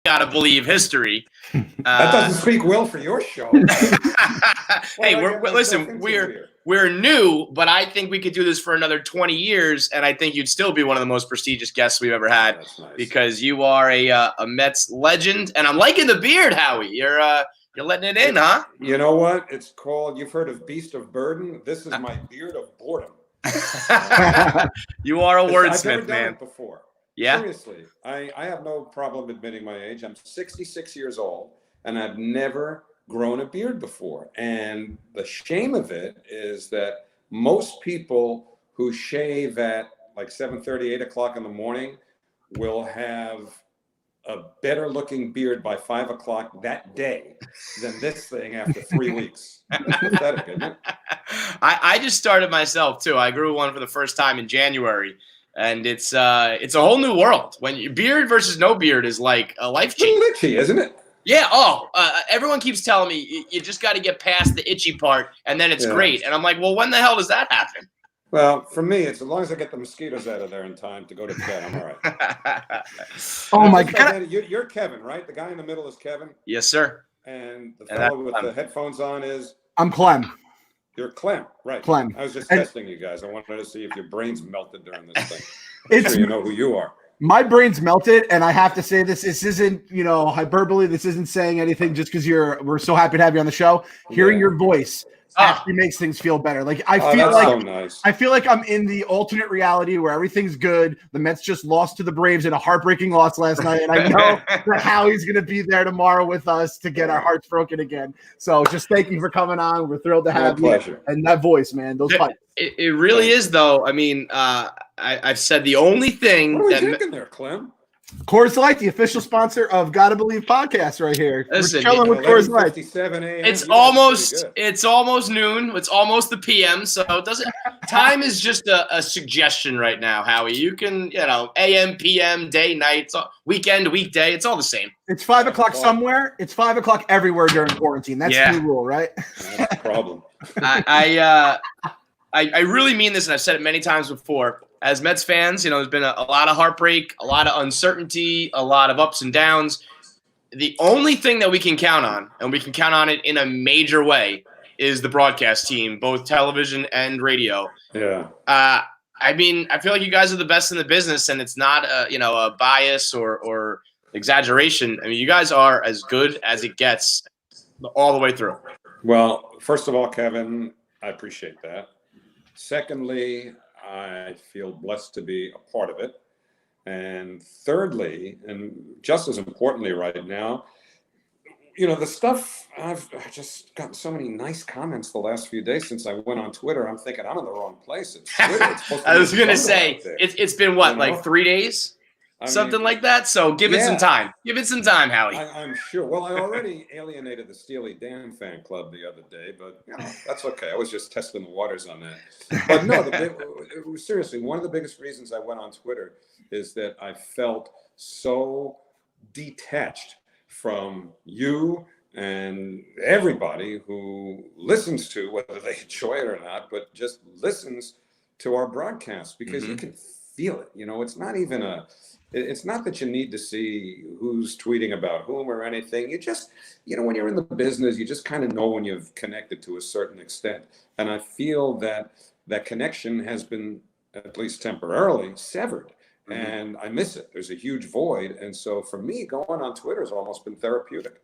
Gotta Believe history. That doesn't speak well for your show. Hey, we're new, but I think we could do this for another 20 years, and I think you'd still be one of the most prestigious guests we've ever had. That's nice. Because you are a Mets legend, and I'm liking the beard, Howie. You're letting it in, huh? You know what? It's called, you've heard of Beast of Burden. This is my beard of boredom. You are a wordsmith, I've never done man. it before. Yeah? Seriously, I have no problem admitting my age. I'm 66 years old, and I've never grown a beard before. And the shame of it is that most people who shave at like 7:30, 8 o'clock in the morning will have a better looking beard by 5 o'clock that day than this thing after 3 weeks. That's pathetic, isn't it? I just started myself too. I grew one for the first time in January, and it's a whole new world. When you, beard versus no beard is like a life change. It's itchy, isn't it? Yeah. Everyone keeps telling me you just got to get past the itchy part, and then it's great. And I'm like, well, when the hell does that happen? Well, for me, it's as long as I get the mosquitoes out of there in time to go to bed, I'm all right. Oh, my God. You're Kevin, right? The guy in the middle is Kevin? Yes, sir. And the fellow with the headphones on is? I'm Clem. You're Clem, right. Clem. I was just testing you guys. I wanted to see if your brains melted during this thing. I'm sure you know who you are. My brain's melted, and I have to say this isn't, hyperbole. This isn't saying anything just because we're so happy to have you on the show. Hearing your voice actually makes things feel better. Like I feel like so nice. I feel like I'm in the alternate reality where everything's good. The Mets just lost to the Braves in a heartbreaking loss last night, and I know that Howie's going to be there tomorrow with us to get our hearts broken again. So just thank you for coming on. We're thrilled to have you. Pleasure. And that voice, man, those pipes. It really is, though. I mean, I've said the only thing what are we drinking there, Clem? Coors Light, the official sponsor of Gotta Believe podcast, right here. Listen, we're chilling with Coors Light. It's almost noon. It's almost the PM. So it doesn't. Time is just a suggestion right now, Howie. You can, AM, PM, day, night, weekend, weekday. It's all the same. It's 5 o'clock somewhere. It's 5 o'clock everywhere during quarantine. That's the new rule, right? That's the problem. I really mean this, and I've said it many times before. As Mets fans, there's been a lot of heartbreak, a lot of uncertainty, a lot of ups and downs. The only thing that we can count on, and we can count on it in a major way, is the broadcast team, both television and radio. Yeah. I mean, I feel like you guys are the best in the business, and it's not a bias or exaggeration. I mean, you guys are as good as it gets all the way through. Well, first of all, Kevin, I appreciate that. Secondly, I feel blessed to be a part of it. And thirdly, and just as importantly right now, the stuff, I've just gotten so many nice comments the last few days since I went on Twitter. I'm thinking I'm in the wrong place. It's Twitter. It's supposed to I was going to say, it's been what, like 3 days? Something like that. So give it some time. Give it some time, Howie. I'm sure. Well, I already alienated the Steely Dan fan club the other day, but that's okay. I was just testing the waters on that. But no, seriously, one of the biggest reasons I went on Twitter is that I felt so detached from you and everybody who listens to, whether they enjoy it or not, but just listens to our broadcast, because you can feel it. It's not even it's not that you need to see who's tweeting about whom or anything. You just, when you're in the business, you just kind of know when you've connected to a certain extent. And I feel that that connection has been, at least temporarily, severed. And I miss it. There's a huge void. And so for me, going on Twitter has almost been therapeutic.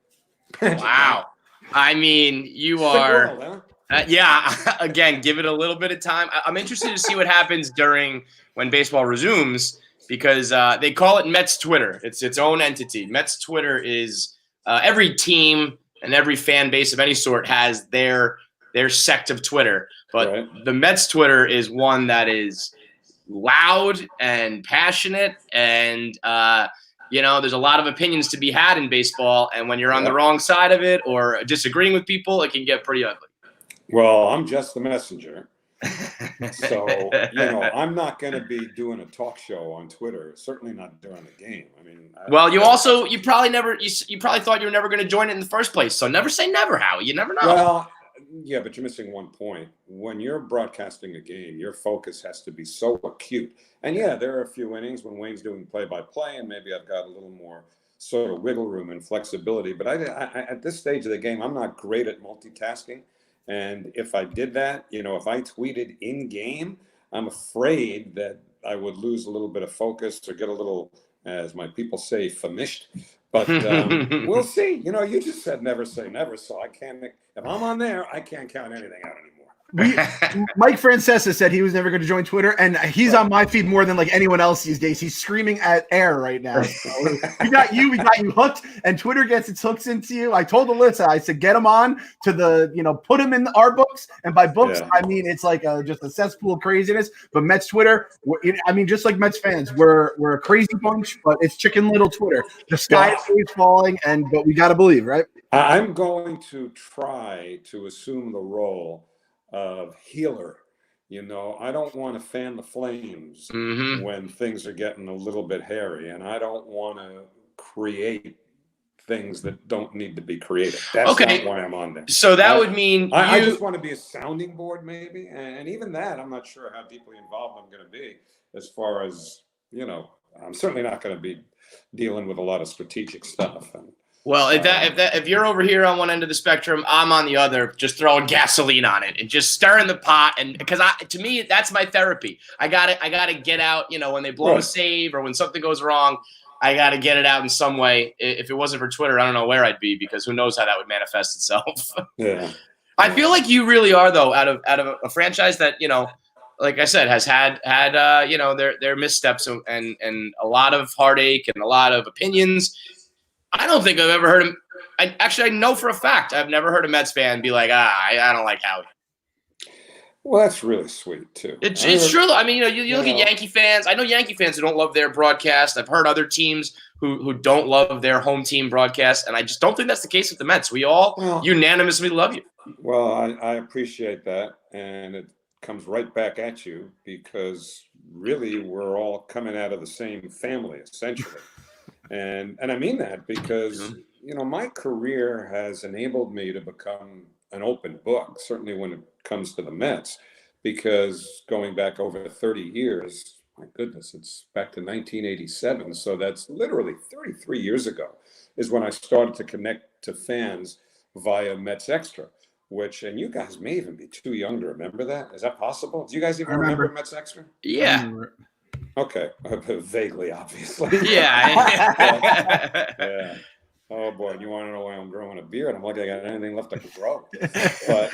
Wow. I mean, you are... World, huh? Again, give it a little bit of time. I'm interested to see what happens when baseball resumes, because they call it Mets Twitter. It's its own entity. Mets Twitter is every team and every fan base of any sort has their sect of Twitter. But the Mets Twitter is one that is loud and passionate, and there's a lot of opinions to be had in baseball. And when you're on the wrong side of it or disagreeing with people, it can get pretty ugly. Well, I'm just the messenger. So, I'm not going to be doing a talk show on Twitter, certainly not during the game. I mean, you probably thought you were never going to join it in the first place. So never say never, Howie. You never know. Well, yeah, but you're missing one point. When you're broadcasting a game, your focus has to be so acute. And there are a few innings when Wayne's doing play-by-play, and maybe I've got a little more sort of wiggle room and flexibility. But I at this stage of the game, I'm not great at multitasking. And if I did that, if I tweeted in game, I'm afraid that I would lose a little bit of focus or get a little, as my people say, famished. But we'll see. You just said never say never. So I can't, if I'm on there, I can't count anything out anymore. Mike Francesa said he was never going to join Twitter, and he's on my feed more than like anyone else these days. He's screaming at air right now. So we got you hooked, and Twitter gets its hooks into you. I told Alyssa, I said, get him on to the, put him in our books, and by books, I mean it's like just a cesspool of craziness. But Mets Twitter, just like Mets fans, we're a crazy bunch, but it's Chicken Little Twitter. The sky is always falling, but we got to believe, right? I'm going to try to assume the role of healer. I don't want to fan the flames when things are getting a little bit hairy, and I don't want to create things that don't need to be created. That's not why I'm on there. So that would mean I just want to be a sounding board, maybe, and even that, I'm not sure how deeply involved I'm going to be. As far as I'm certainly not going to be dealing with a lot of strategic stuff. Well, if you're over here on one end of the spectrum, I'm on the other, just throwing gasoline on it and just stirring the pot. And because to me, that's my therapy. I gotta get out. When they blow a save or when something goes wrong, I gotta get it out in some way. If it wasn't for Twitter, I don't know where I'd be, because who knows how that would manifest itself. Yeah. I feel like you really are, though, out of a franchise that like I said, has had their missteps and a lot of heartache and a lot of opinions. I don't think I've ever heard him. I know for a fact I've never heard a Mets fan be like, I don't like Howie. Well, that's really sweet too. It's true. I mean, you look at Yankee fans. I know Yankee fans who don't love their broadcast. I've heard other teams who don't love their home team broadcast, and I just don't think that's the case with the Mets. We all unanimously love you. Well, I appreciate that, and it comes right back at you, because really we're all coming out of the same family, essentially. And I mean that because, my career has enabled me to become an open book, certainly when it comes to the Mets, because going back over 30 years, my goodness, it's back to 1987. So that's literally 33 years ago is when I started to connect to fans via Mets Extra, and you guys may even be too young to remember that. Is that possible? Do you guys even remember Mets Extra? Yeah. Okay, vaguely, obviously. Yeah. Yeah. Oh boy, you want to know why I'm growing a beard? I'm lucky I got anything left to grow. But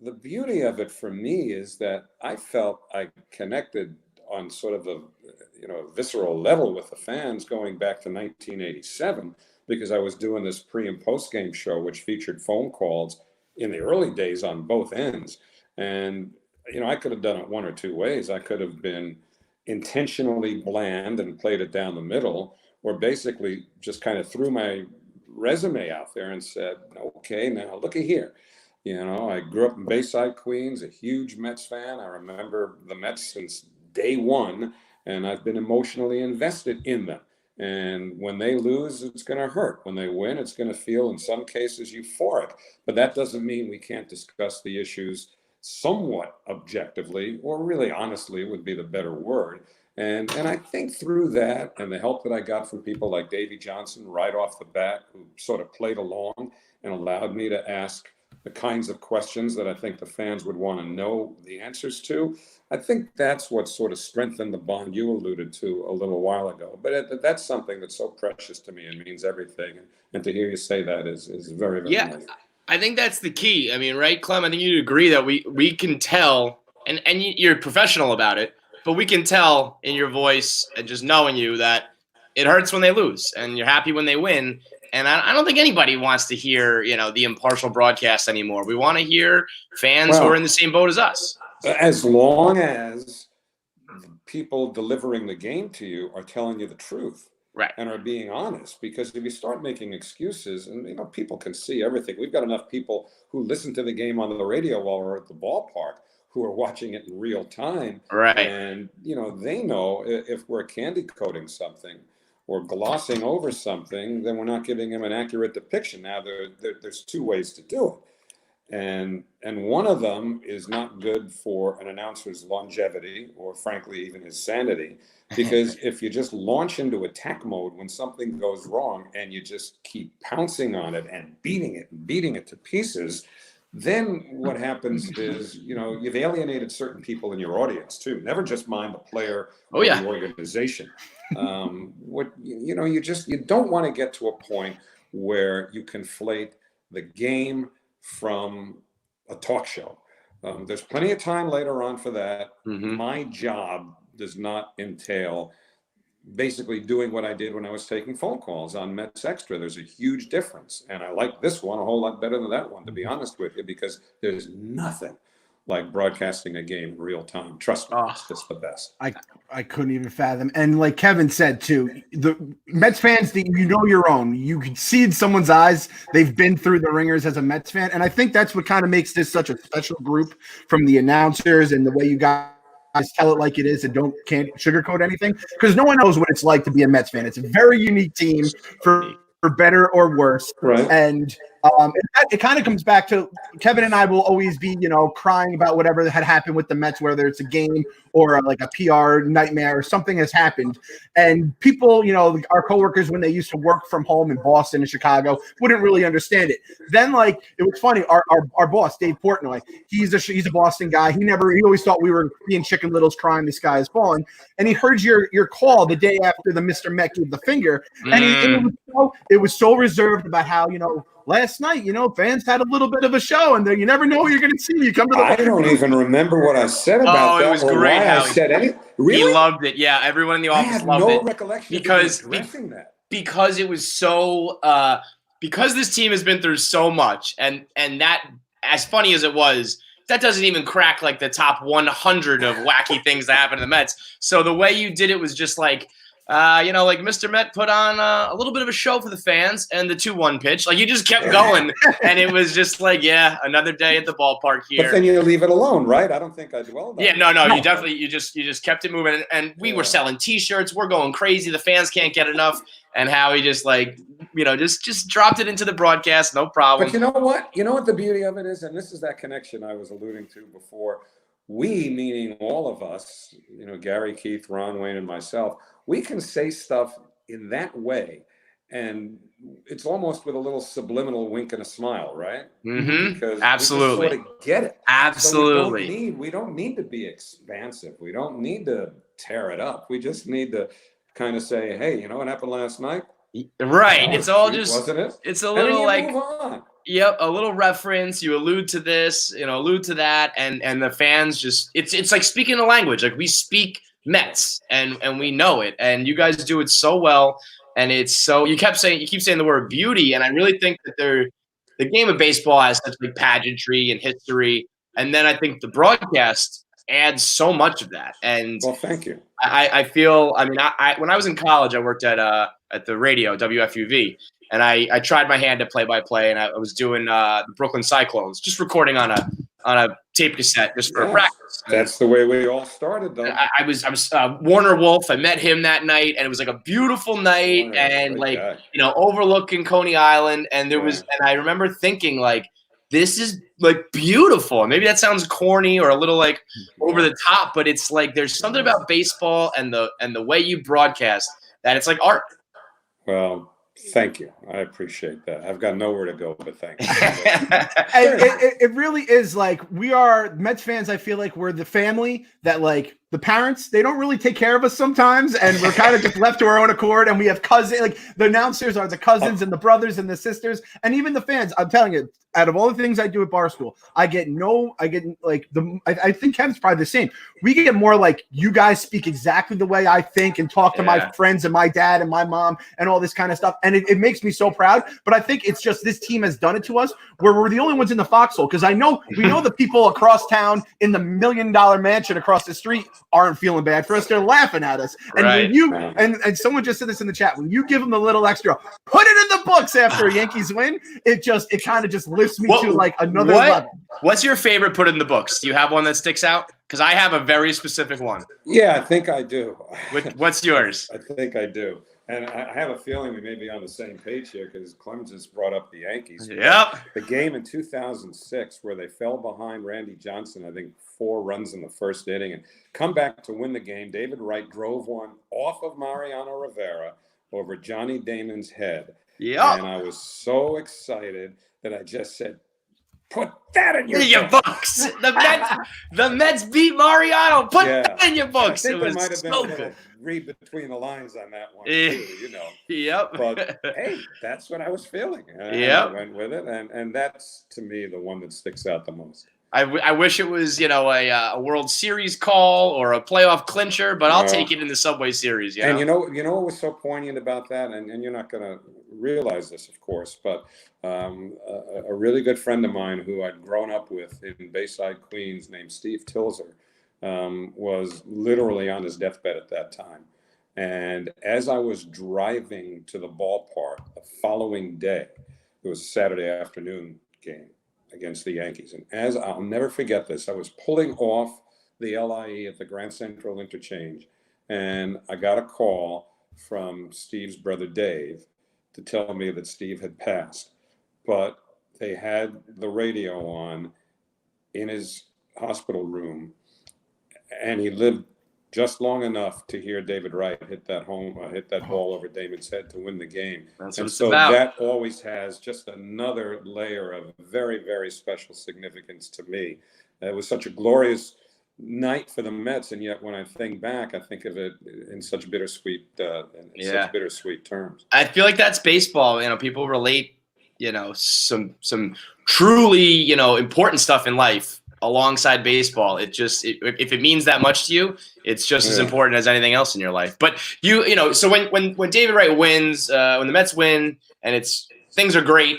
the beauty of it for me is that I felt I connected on sort of a visceral level with the fans going back to 1987, because I was doing this pre and post game show, which featured phone calls in the early days on both ends, and I could have done it one or two ways. I could have been intentionally bland and played it down the middle, or basically just kind of threw my resume out there and said, okay, now looky here. I grew up in Bayside, Queens, a huge Mets fan. I remember the Mets since day one, and I've been emotionally invested in them. And when they lose, it's going to hurt. When they win, it's going to feel, in some cases, euphoric. But that doesn't mean we can't discuss the issues somewhat objectively, or really honestly would be the better word. And I think through that and the help that I got from people like Davey Johnson right off the bat, who sort of played along and allowed me to ask the kinds of questions that I think the fans would want to know the answers to, I think that's what sort of strengthened the bond you alluded to a little while ago. But that's something that's so precious to me and means everything. And to hear you say that is very, very nice. I think that's the key. I mean, right, Clem? I think you'd agree that we can tell, and you're professional about it, but we can tell in your voice and just knowing you that it hurts when they lose and you're happy when they win. And I don't think anybody wants to hear, the impartial broadcast anymore. We want to hear fans who are in the same boat as us. As long as the people delivering the game to you are telling you the truth. Right. And are being honest, because if you start making excuses, and people can see everything. We've got enough people who listen to the game on the radio while we're at the ballpark who are watching it in real time. Right. And they know if we're candy coating something or glossing over something, then we're not giving them an accurate depiction. Now there's two ways to do And one of them is not good for an announcer's longevity or frankly even his sanity, because if you just launch into attack mode when something goes wrong and you just keep pouncing on it and beating it to pieces, then what happens is, you've alienated certain people in your audience too. Never just mind the player or the organization. You don't want to get to a point where you conflate the game from a talk show. There's plenty of time later on for that. My job does not entail basically doing what I did when I was taking phone calls on Mets Extra. There's a huge difference. And I like this one a whole lot better than that one, to be honest with you, because there's nothing like broadcasting a game in real time. Trust me, it's just the best. I couldn't even fathom. And like Kevin said too, the Mets fans, your own. You can see in someone's eyes they've been through the ringers as a Mets fan, and I think that's what kind of makes this such a special group, from the announcers and the way you guys tell it like it is and can't sugarcoat anything, because no one knows what it's like to be a Mets fan. It's a very unique team, for better or worse, right? And it kind of comes back to Kevin and I will always be, crying about whatever had happened with the Mets, whether it's a game or like a PR nightmare or something has happened. And people, our coworkers, when they used to work from home in Boston and Chicago, wouldn't really understand it. Then, it was funny. Our boss, Dave Portnoy, he's a Boston guy. He always thought we were being Chicken Littles crying the sky is falling. And he heard your call the day after the Mr. Met gave the finger. And it was so reserved about how, last night, fans had a little bit of a show, and you never know what you're going to see. You come to the. I don't even remember what I said about that. It was great. I said anything. Really? He loved it. Yeah, everyone in the office loved it. I have no recollection because of addressing that. Because it was so. Because this team has been through so much, and that, as funny as it was, that doesn't even crack like the top 100 of wacky things that happen to the Mets. So the way you did it was just like. Like Mr. Met put on a little bit of a show for the fans, and the 2-1 pitch. Like, you just kept going, and it was just like, another day at the ballpark here. But then you leave it alone, right? I don't think I dwelled on it. No. You definitely you just kept it moving, and we were selling T-shirts. We're going crazy. The fans can't get enough, and Howie just just dropped it into the broadcast, no problem. But you know what? You know what the beauty of it is, and this is that connection I was alluding to before. We, meaning all of us, Gary, Keith, Ron, Wayne, and myself, we can say stuff in that way, and it's almost with a little subliminal wink and a smile, right? Because absolutely, we just sort of get it. Absolutely. So we don't need to be expansive. We don't need to tear it up. We just need to kind of say, hey, what happened last night? Right. It's all just, wasn't it? It's a little move on. Yep, a little reference. You allude to this, allude to that, and the fans just it's like speaking a language. Like, we speak Mets and we know it, and you guys do it so well. And it's so you keep saying the word beauty, and I really think that the game of baseball has such like pageantry and history, and then I think the broadcast adds so much of that. And well, thank you. I feel I when I was in college, I worked at the radio, WFUV. And I tried my hand at play-by-play, and I was doing the Brooklyn Cyclones, just recording on a tape cassette just for practice. That's the way we all started, though. I was Warner Wolf. I met him that night, and it was like a beautiful night, overlooking Coney Island. And there was, and I remember thinking like, this is like beautiful. Maybe that sounds corny or a little like over the top, but it's like there's something about baseball and the way you broadcast that it's like art. Well. Thank you. I appreciate that. I've got nowhere to go, but thank you. It really is like we are Mets fans. I feel like we're the family that the parents, they don't really take care of us sometimes, and we're kind of just left to our own accord. And we have cousins, like the announcers are the cousins and the brothers and the sisters, and even the fans. I'm telling you, out of all the things I do at Barstool, I think Kevin's probably the same. We get more like you guys speak exactly the way I think and talk to my friends and my dad and my mom and all this kind of stuff. And it makes me so proud. But I think it's just this team has done it to us where we're the only ones in the foxhole. Because we know the people across town in the $1 million mansion across the street aren't feeling bad for us. They're laughing at us. And when you and someone just said this in the chat, when you give them a little extra, put it in the books after a Yankees win, it kind of just lifts me to like another level. What's your favorite put in the books? Do you have one that sticks out? Because I have a very specific one. Yeah, I think I do. What's yours? I think I do. And I have a feeling we may be on the same page here because Clem just brought up the Yankees. Yep. The game in 2006 where they fell behind Randy Johnson, I think 4 runs in the first inning, and come back to win the game. David Wright drove one off of Mariano Rivera over Johnny Damon's head. Yep. And I was so excited that I just said, put that in your books. The Mets beat Mariano. Put that in your books. I think it there might was have been a little read between the lines on that one, too, you know. Yep. But, hey, that's what I was feeling. Yeah. I went with it, and that's, to me, the one that sticks out the most. I wish it was, a World Series call or a playoff clincher, but I'll take it in the Subway Series. And you know what was so poignant about that, and you're not going to realize this, of course, but a really good friend of mine who I'd grown up with in Bayside, Queens, named Steve Tilzer, was literally on his deathbed at that time. And as I was driving to the ballpark the following day, it was a Saturday afternoon game against the Yankees. And as I'll never forget this, I was pulling off the LIE at the Grand Central Interchange, and I got a call from Steve's brother Dave to tell me that Steve had passed. But they had the radio on in his hospital room, and he lived just long enough to hear David Wright hit that ball over Damon's head to win the game. That's and what it's so about. That always has just another layer of very, very special significance to me. It was such a glorious night for the Mets, and yet when I think back, I think of it in such bittersweet, such bittersweet terms. I feel like that's baseball. People relate, some truly, important stuff in life alongside baseball. If it means that much to you, it's just as important as anything else in your life. But so when David Wright wins, when the Mets win, and things are great,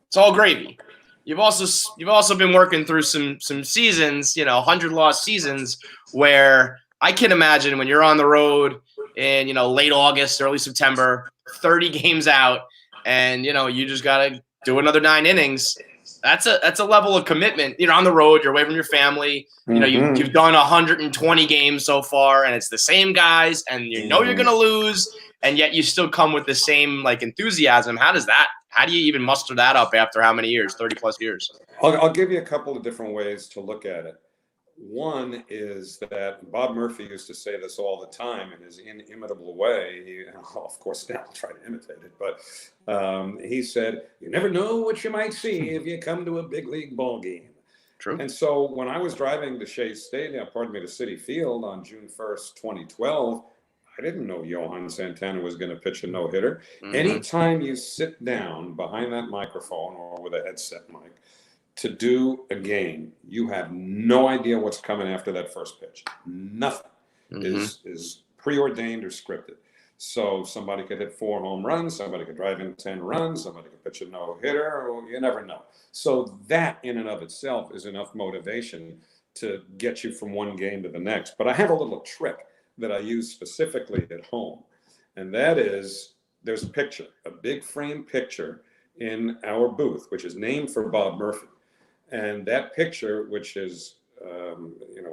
it's all gravy. You've also been working through some seasons, 100 lost seasons, where I can imagine when you're on the road in late August, early September, 30 games out, and you just gotta do another 9 innings. That's a level of commitment. You're on the road, you're away from your family. You've done 120 games so far, and it's the same guys, and you're gonna lose, and yet you still come with the same enthusiasm. How do you even muster that up after how many years? 30 plus years. I'll give you a couple of different ways to look at it. One is that Bob Murphy used to say this all the time in his inimitable way. Of course, now I'll try to imitate it, but he said, "You never know what you might see if you come to a big league ball game." True. And so when I was driving to Shea Stadium, to Citi Field on June 1st, 2012, I didn't know Johan Santana was going to pitch a no-hitter. Mm-hmm. Anytime you sit down behind that microphone or with a headset mic to do a game, you have no idea what's coming after that first pitch. Nothing is preordained or scripted. So somebody could hit 4 home runs, somebody could drive in 10 runs, somebody could pitch a no-hitter, you never know. So that in and of itself is enough motivation to get you from one game to the next. But I have a little trick that I use specifically at home, and that is there's a picture, a big frame picture in our booth, which is named for Bob Murphy. And that picture, which is,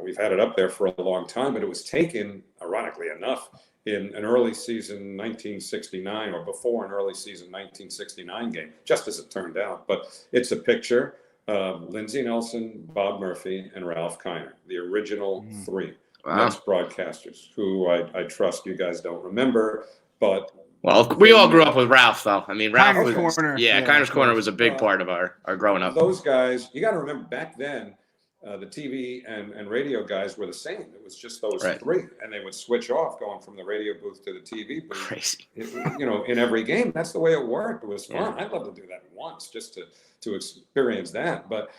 we've had it up there for a long time, but it was taken, ironically enough, in an early season 1969 or before an early season 1969 game, just as it turned out. But it's a picture of Lindsey Nelson, Bob Murphy, and Ralph Kiner, the original 3 Mets broadcasters, who I trust you guys don't remember, but... Well, we all grew up with Ralph, though. I mean, Ralph Kiner's was... Corner. Kiner's Corner was a big part of our growing up. Those guys, you got to remember, back then, the TV and radio guys were the same. It was just those 3, and they would switch off going from the radio booth to the TV booth. Crazy. In every game. That's the way it worked. It was fun. I'd love to do that once just to experience that. But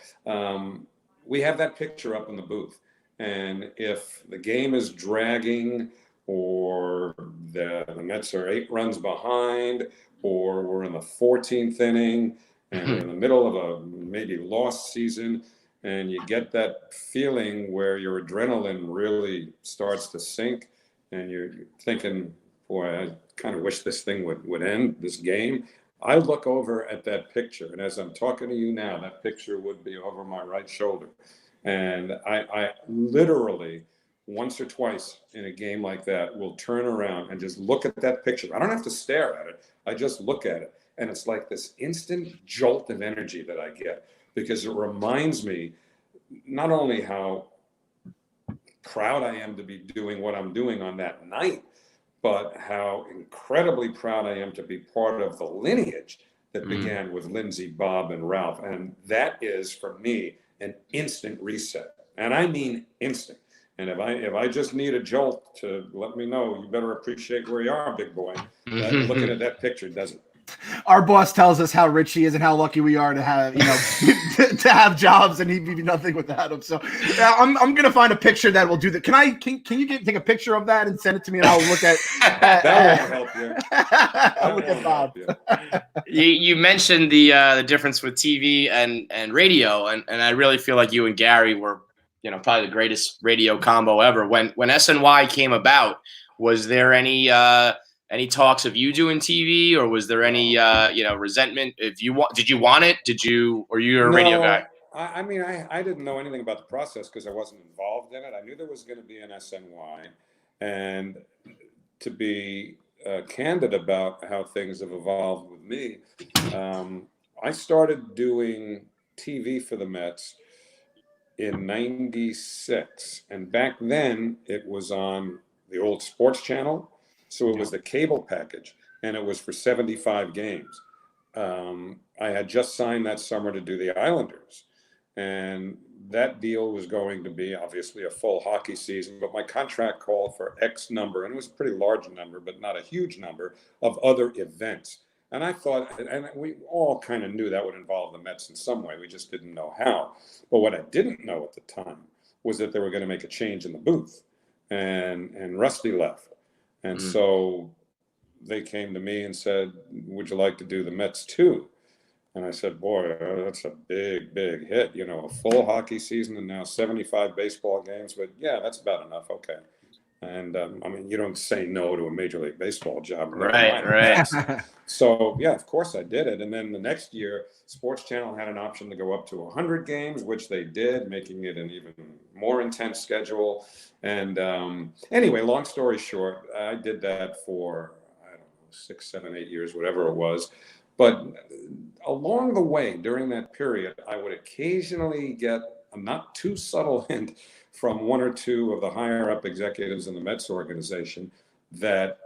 we have that picture up in the booth. And if the game is dragging, or the Mets are 8 runs behind, or we're in the 14th inning and we're in the middle of a maybe lost season, and you get that feeling where your adrenaline really starts to sink, and you're thinking, boy, I kind of wish this thing would end, this game. I look over at that picture, and as I'm talking to you now, that picture would be over my right shoulder. And I literally once or twice in a game like that will turn around and just look at that picture. I don't have to stare at it. I just look at it. And it's like this instant jolt of energy that I get, because it reminds me not only how proud I am to be doing what I'm doing on that night, but how incredibly proud I am to be part of the lineage that began with Lindsay, Bob, and Ralph. And that is, for me, an instant reset. And I mean instant. And if I just need a jolt to let me know, you better appreciate where you are, big boy. Looking at that picture does it. Our boss tells us how rich he is and how lucky we are to have, to have jobs, and he'd be nothing without them. So I'm gonna find a picture that will do that. Can you take a picture of that and send it to me, and I'll look at that won't help you. I'll look at Bob. You mentioned the difference with TV and radio, and I really feel like you and Gary were, probably the greatest radio combo ever. When SNY came about, was there any talks of you doing TV, or was there any resentment? Did you want it? Or you a radio guy? I mean, I didn't know anything about the process because I wasn't involved in it. I knew there was going to be an SNY, and to be candid about how things have evolved with me, I started doing TV for the Mets in '96, and back then it was on the old sports channel. So it was the cable package, and it was for 75 games. I had just signed that summer to do the Islanders, and that deal was going to be obviously a full hockey season, but my contract called for X number, and it was a pretty large number, but not a huge number, of other events. And I thought, and we all kind of knew that would involve the Mets in some way. We just didn't know how. But what I didn't know at the time was that they were going to make a change in the booth, and Rusty left. And so they came to me and said, would you like to do the Mets too? And I said, boy, that's a big, big hit, a full hockey season and now 75 baseball games. But yeah, that's about enough. Okay. And I mean, you don't say no to a Major League Baseball job. Right. So yeah, of course I did it. And then the next year, Sports Channel had an option to go up to 100 games, which they did, making it an even more intense schedule. And anyway, long story short, I did that for, I don't know, 6, 7, 8 years, whatever it was. But along the way, during that period, I would occasionally get a not too subtle hint from one or two of the higher up executives in the Mets organization that,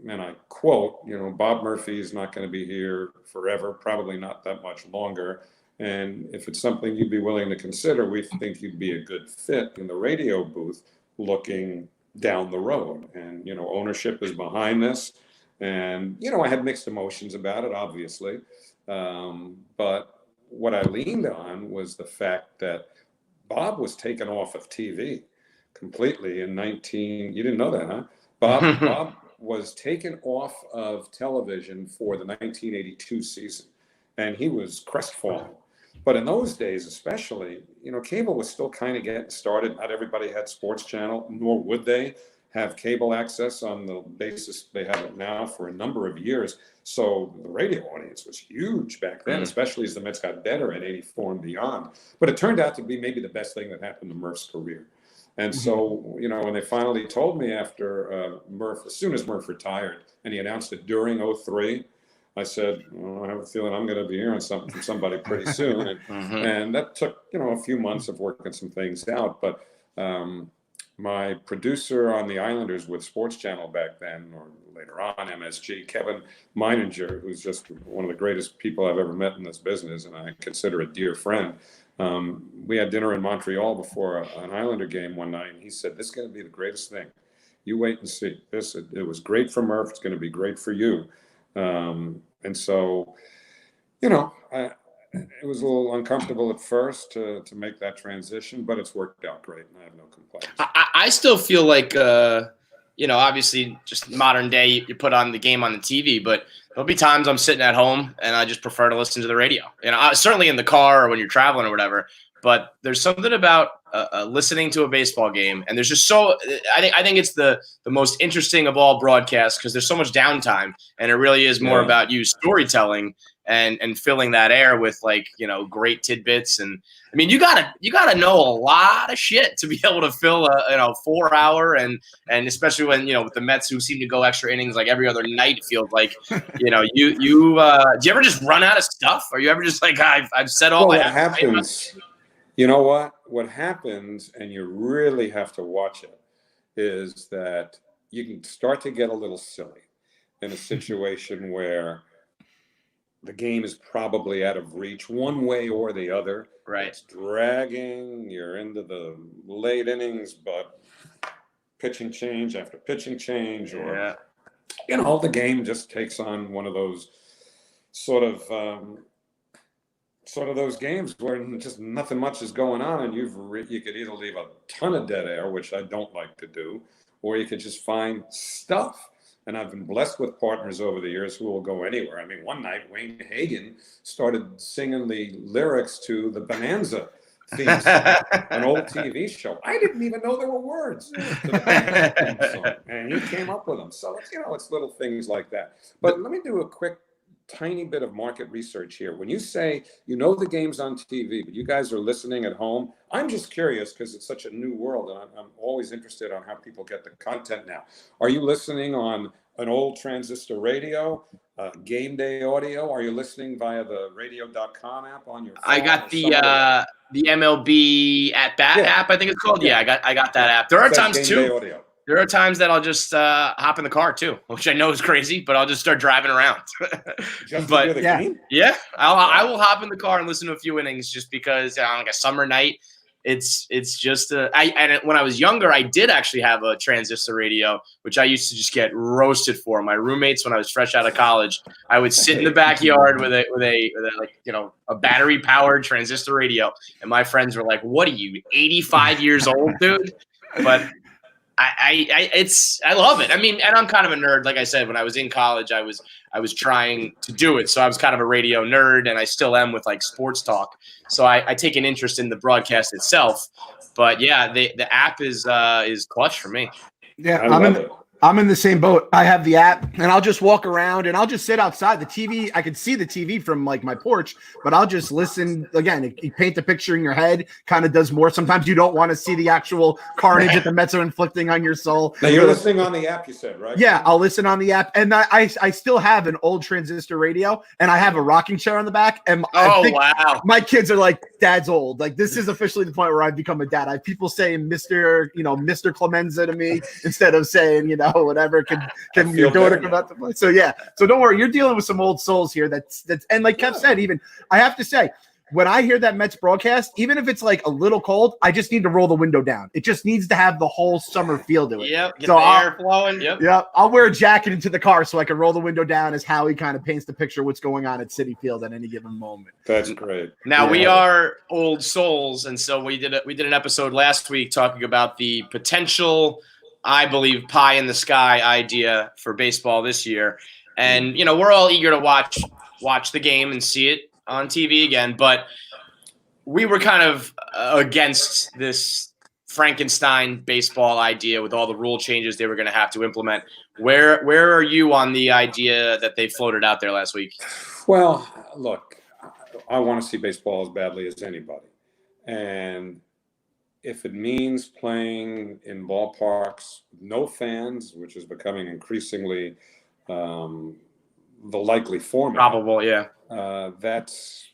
and I quote, Bob Murphy is not going to be here forever, probably not that much longer. And if it's something you'd be willing to consider, we think you'd be a good fit in the radio booth looking down the road. And, ownership is behind this. And, I had mixed emotions about it, obviously. But what I leaned on was the fact that Bob was taken off of TV completely in you didn't know that, huh? Bob was taken off of television for the 1982 season, and he was crestfallen. But in those days, especially, cable was still kind of getting started. Not everybody had Sports Channel, nor would they have cable access on the basis they have it now for a number of years. So the radio audience was huge back then, especially as the Mets got better in '84 and beyond. But it turned out to be maybe the best thing that happened to Murph's career. And so, when they finally told me after Murph, as soon as Murph retired, and he announced it during '03, I said, well, I have a feeling I'm going to be hearing something from somebody pretty soon. And that took, a few months of working some things out. But my producer on the Islanders with Sports Channel back then, or later on MSG, Kevin Meininger, who's just one of the greatest people I've ever met in this business, and I consider a dear friend. We had dinner in Montreal before an Islander game one night, and he said, this is going to be the greatest thing. You wait and see. It was great for Murph. It's going to be great for you. And so, it was a little uncomfortable at first to make that transition, but it's worked out great, and I have no complaints. I still feel like, obviously just modern day, you put on the game on the TV, but there'll be times I'm sitting at home and I just prefer to listen to the radio. Certainly in the car or when you're traveling or whatever. but there's something about listening to a baseball game, and there's just so I think it's the most interesting of all broadcasts because there's so much downtime, and it really is more about you storytelling and filling that air with great tidbits. And I mean, you gotta know a lot of shit to be able to fill a 4 hour and especially when with the Mets who seem to go extra innings like every other night. It feels like do you ever just run out of stuff? Are you ever just like I've said all well, I what happens? You know what? What happens, and you really have to watch it, is that you can start to get a little silly in a situation where the game is probably out of reach one way or the other. Right. It's dragging. You're into the late innings, but pitching change after pitching change, or the game just takes on one of those sort of those games where just nothing much is going on, and you could either leave a ton of dead air, which I don't like to do, or you could just find stuff. And I've been blessed with partners over the years who will go anywhere. I mean, one night Wayne Hagan started singing the lyrics to the Bonanza theme song, an old TV show. I didn't even know there were words to the Bonanza theme song, and he came up with them. So it's little things like that. But let me do a quick tiny bit of market research here. When you say the game's on TV, but you guys are listening at home, I'm just curious because it's such a new world, and I'm always interested on how people get the content now. Are you listening on an old transistor radio, game day audio? Are you listening via the radio.com app on your phone? I got the MLB at bat app, I think it's called. Yeah, I got that app. There are times too. There are times that I'll just hop in the car too, which I know is crazy, but I'll just start driving around. Game? Yeah, I will hop in the car and listen to a few innings just because on like a summer night, it's just and when I was younger, I did actually have a transistor radio, which I used to just get roasted for. My roommates, when I was fresh out of college, I would sit in the backyard with a battery powered transistor radio, and my friends were like, "What are you, 85 years old, dude?" But I love it. I mean, and I'm kind of a nerd. Like I said, when I was in college, I was trying to do it. So I was kind of a radio nerd, and I still am with like sports talk. So I take an interest in the broadcast itself. But yeah, the app is clutch for me. Yeah, I'm in the same boat. I have the app, and I'll just walk around, and I'll just sit outside. The TV, I can see the TV from like my porch, but I'll just listen. Again, you paint the picture in your head, kind of does more. Sometimes you don't want to see the actual carnage that the Mets are inflicting on your soul. Now you're listening on the app, you said, right? Yeah, I'll listen on the app, and I still have an old transistor radio, and I have a rocking chair on the back. And wow, my kids are like, "Dad's old." Like this is officially the point where I've become a dad. I have people saying Mr. Clemenza to me instead of saying whatever. Can your daughter come out to play? So yeah. So don't worry. You're dealing with some old souls here. That's and like Kev said, even I have to say, when I hear that Mets broadcast, even if it's like a little cold, I just need to roll the window down. It just needs to have the whole summer feel to it. Yep. Get the air flowing. Yep. Yep. I'll wear a jacket into the car so I can roll the window down as Howie kind of paints the picture of what's going on at Citi Field at any given moment. That's great. Now we are old souls, and so we did an episode last week talking about the potential, I believe, pie in the sky idea for baseball this year. And, we're all eager to watch the game and see it on TV again. But we were kind of against this Frankenstein baseball idea with all the rule changes they were going to have to implement. Where are you on the idea that they floated out there last week? Well, look, I want to see baseball as badly as anybody. And if it means playing in ballparks with no fans, which is becoming increasingly the likely format, probable, yeah, that's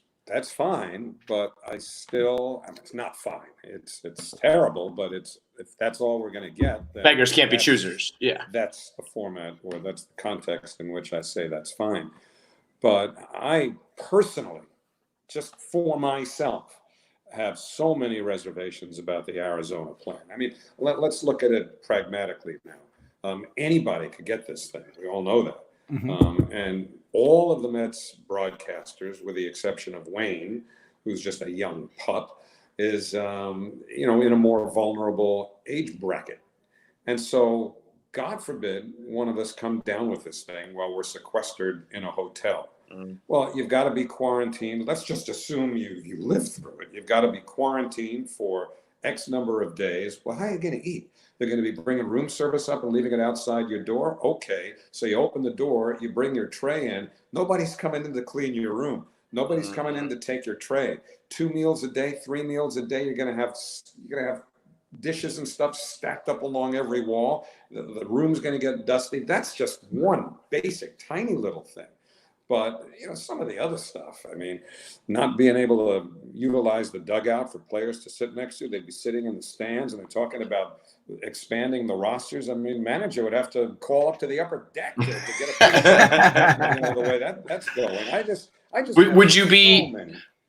fine. But it's not fine. It's terrible. But if that's all we're going to get, then beggars can't be choosers. Yeah, that's the format, or that's the context in which I say that's fine. But I personally, just for myself, have so many reservations about the Arizona plan. I mean, let's look at it pragmatically now. Anybody could get this thing. We all know that. Mm-hmm. And all of the Mets broadcasters, with the exception of Wayne, who's just a young pup, is, in a more vulnerable age bracket. And so, God forbid, one of us come down with this thing while we're sequestered in a hotel. Well, you've got to be quarantined. Let's just assume you lived through it. You've got to be quarantined for X number of days. Well, how are you going to eat? They're going to be bringing room service up and leaving it outside your door? Okay. So you open the door, you bring your tray in. Nobody's coming in to clean your room. Nobody's coming in to take your tray. 2 meals a day, 3 meals a day, you're going to have dishes and stuff stacked up along every wall. The room's going to get dusty. That's just one basic, tiny little thing. But, some of the other stuff, I mean, not being able to utilize the dugout for players to sit next to, they'd be sitting in the stands, and they're talking about expanding the rosters. I mean, manager would have to call up to the upper deck to get a the way that's going. I just would you be,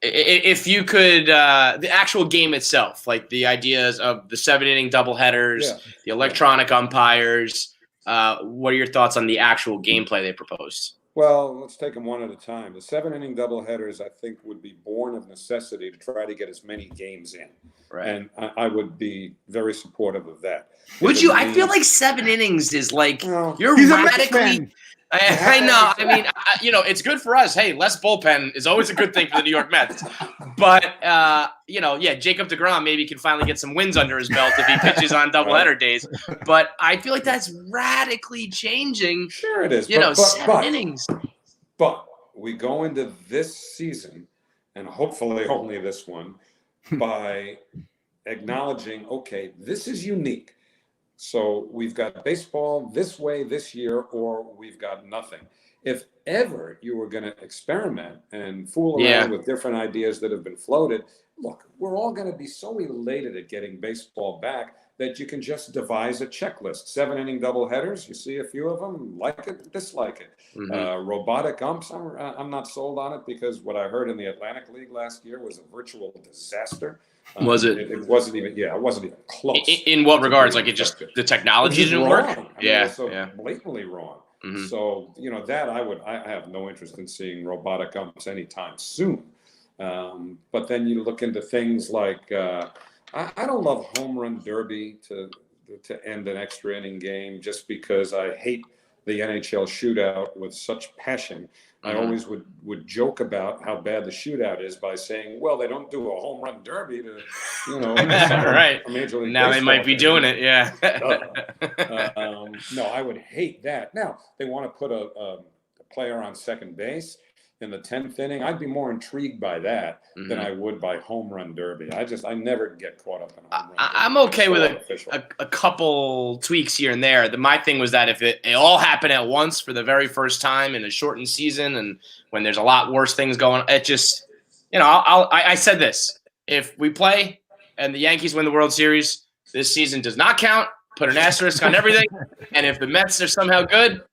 if you could, the actual game itself, like the ideas of the 7-inning doubleheaders, the electronic umpires, what are your thoughts on the actual gameplay they proposed? Well, let's take them one at a time. The 7-inning doubleheaders, I think, would be born of necessity to try to get as many games in. Right. And I would be very supportive of that. Would you? I feel like 7 innings is like, you're He's radically. I know. I mean, it's good for us. Hey, less bullpen is always a good thing for the New York Mets. But, Jacob deGrom maybe can finally get some wins under his belt if he pitches on doubleheader days. But I feel like that's radically changing. Sure it is. 7 innings. But we go into this season, and hopefully only this one, by acknowledging, okay, this is unique. So we've got baseball this way this year, or we've got nothing. If ever you were going to experiment and fool around with different ideas that have been floated, look, we're all going to be so elated at getting baseball back that you can just devise a checklist. 7-inning doubleheaders, you see a few of them, like it, dislike it. Robotic umps, I'm not sold on it, because what I heard in the Atlantic League last year was a virtual disaster. Was it? It wasn't even. Yeah, it wasn't even close. In what regards? Like, it just the technology didn't work. I mean, it's so blatantly wrong. So that I have no interest in seeing robotic umps anytime soon. But then you look into things like I don't love home run derby to end an extra inning game, just because I hate the NHL shootout with such passion. I always would joke about how bad the shootout is by saying, well, they don't do a home run derby to, right. Major League now Baseball they might be doing it. Yeah. No, I would hate that. Now they want to put a player on second base in the 10th inning. I'd be more intrigued by that than I would by home run derby. I never get caught up in home run derby. I'm okay with a couple tweaks here and there. My thing was that if it all happened at once for the very first time in a shortened season, and when there's a lot worse things going on, it just, I said this: if we play and the Yankees win the World Series, this season does not count. Put an asterisk on everything. And if the Mets are somehow good,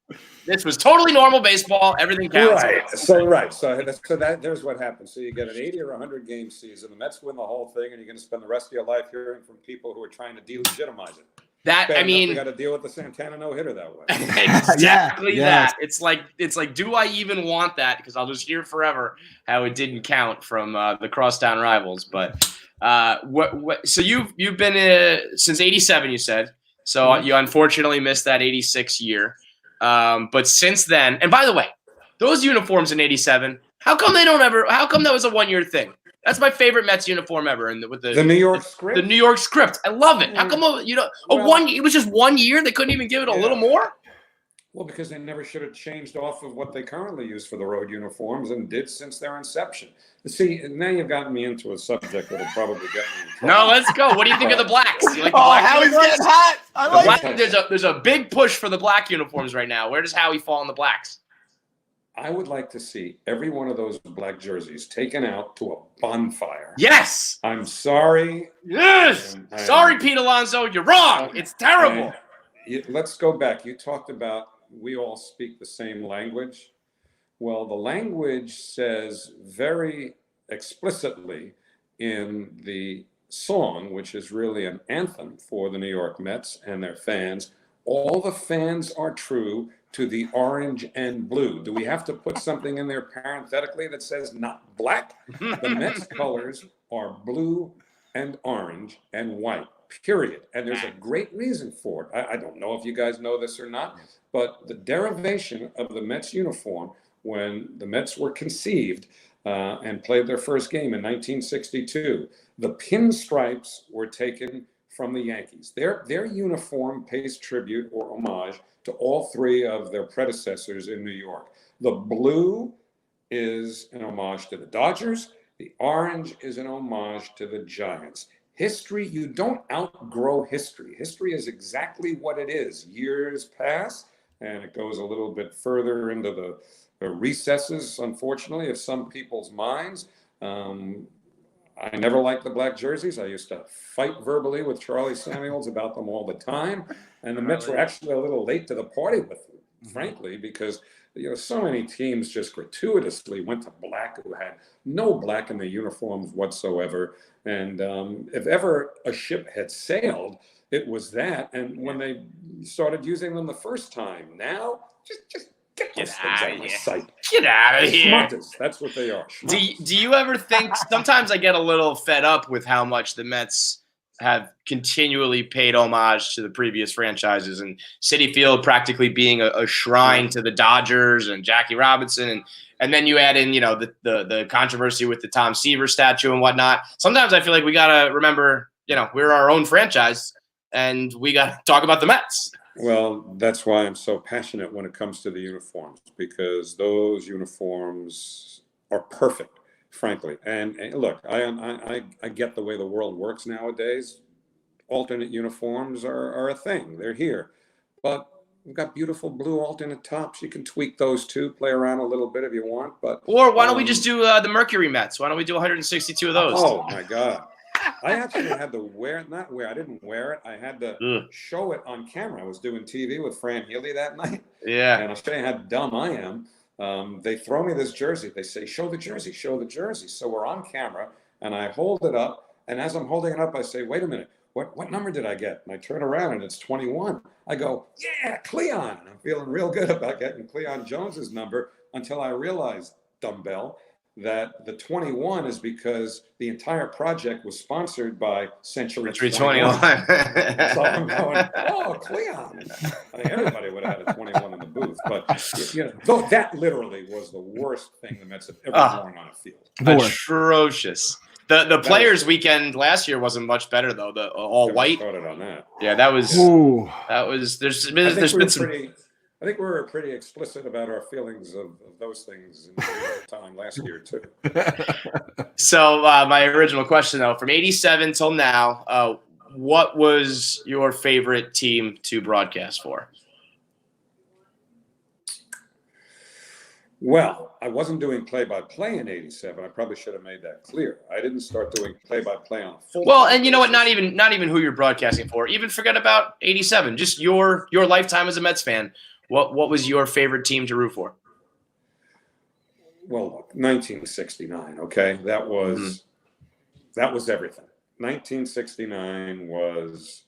this was totally normal baseball. Everything counts. Right. So there's what happens. So you get an 80 or 100 game season. The Mets win the whole thing, and you're going to spend the rest of your life hearing from people who are trying to delegitimize it. We got to deal with the Santana no-hitter that way. Exactly that. It's like, do I even want that? Because I'll just hear forever how it didn't count from the crosstown rivals. But so you've been since '87, you said. So you unfortunately missed that '86 year. But since then, and by the way, those uniforms in '87, how come that was a 1-year thing? That's my favorite Mets uniform ever. And with the New York script. The New York script. I love it. How come it was just 1 year? They couldn't even give it a little more? Well, because they never should have changed off of what they currently use for the road uniforms, and did since their inception. See, now you've gotten me into a subject that'll probably get me in trouble. No, let's go. What do you think of the blacks? You like the black Howie's uniforms? getting hot. I like it. There's a big push for the black uniforms right now. Where does Howie fall in the blacks? I would like to see every one of those black jerseys taken out to a bonfire. Yes. I'm sorry. Yes. Sorry, Pete Alonso. You're wrong. It's terrible. Let's go back. You talked about we all speak the same language. Well, the language says very explicitly in the song, which is really an anthem for the New York Mets and their fans, all the fans are true to the orange and blue. Do we have to put something in there parenthetically that says not black? The Mets colors are blue and orange and white, period. And there's a great reason for it. I don't know if you guys know this or not, but the derivation of the Mets uniform when the Mets were conceived and played their first game in 1962. The pinstripes were taken from the Yankees. Their uniform pays tribute or homage to all three of their predecessors in New York. The blue is an homage to the Dodgers. The orange is an homage to the Giants. History, you don't outgrow history. History is exactly what it is. Years pass, and it goes a little bit further into the recesses, unfortunately, of some people's minds. I never liked the black jerseys. I used to fight verbally with Charlie Samuels about them all the time. And the Mets were actually a little late to the party with them, frankly, because so many teams just gratuitously went to black who had no black in their uniforms whatsoever. And if ever a ship had sailed, it was that. And when they started using them the first time, now just get those things out of my sight. Get out of here. Schmutters, that's what they are. Do you ever think, sometimes I get a little fed up with how much the Mets have continually paid homage to the previous franchises, and Citi Field practically being a shrine to the Dodgers and Jackie Robinson, and then you add in the controversy with the Tom Seaver statue and whatnot. Sometimes I feel like we gotta remember we're our own franchise and we gotta talk about the Mets. Well, that's why I'm so passionate when it comes to the uniforms, because those uniforms are perfect, frankly. And look, I get the way the world works nowadays. Alternate uniforms are a thing. They're here. But we've got beautiful blue alternate tops. You can tweak those too, play around a little bit if you want. Or why don't we just do the Mercury Mets? Why don't we do 162 of those? Oh, my God. I actually had to I didn't wear it. I had to show it on camera. I was doing TV with Fran Healy that night. Yeah. And I'll show you how dumb I am. They throw me this jersey. They say, show the jersey, show the jersey. So we're on camera, and I hold it up. And as I'm holding it up, I say, wait a minute, what number did I get? And I turn around, and it's 21. I go, yeah, Cleon. And I'm feeling real good about getting Cleon Jones's number until I realized, dumbbell, that the 21 is because the entire project was sponsored by Century 21. So I'm going, oh, Cleon. I think everybody would have had a 21 in the booth. But, that literally was the worst thing the Mets have ever worn on a field. Atrocious. The Players weekend last year wasn't much better, though. The all white. Started on that. Yeah, that was. There's been some. I think we were pretty explicit about our feelings of those things in the time last year, too. So my original question, though, from 87 till now, what was your favorite team to broadcast for? Well, I wasn't doing play-by-play in 87. I probably should have made that clear. I didn't start doing play-by-play on a full. Well, and you know what? Not even who you're broadcasting for. Even forget about 87. Just your lifetime as a Mets fan. What was your favorite team to root for? Well, look, 1969. Okay, that was everything. 1969 was,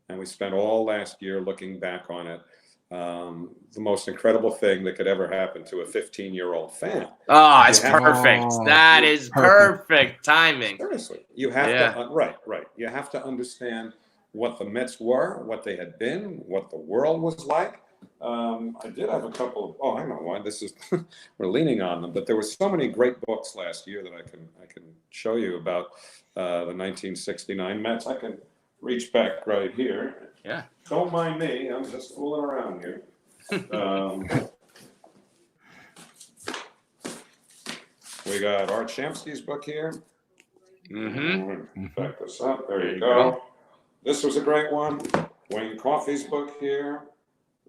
and we spent all last year looking back on it. The most incredible thing that could ever happen to a 15-year-old fan. Oh, it's perfect. That is perfect timing. Seriously, you have to right. You have to understand what the Mets were, what they had been, what the world was like. I did have a couple of, I don't know why this is, we're leaning on them, but there were so many great books last year that I can show you about the 1969 Mets. I can reach back right here. Yeah. Don't mind me. I'm just fooling around here. We got Art Shamsky's book here. Back this up. There you go. This was a great one. Wayne Coffey's book here.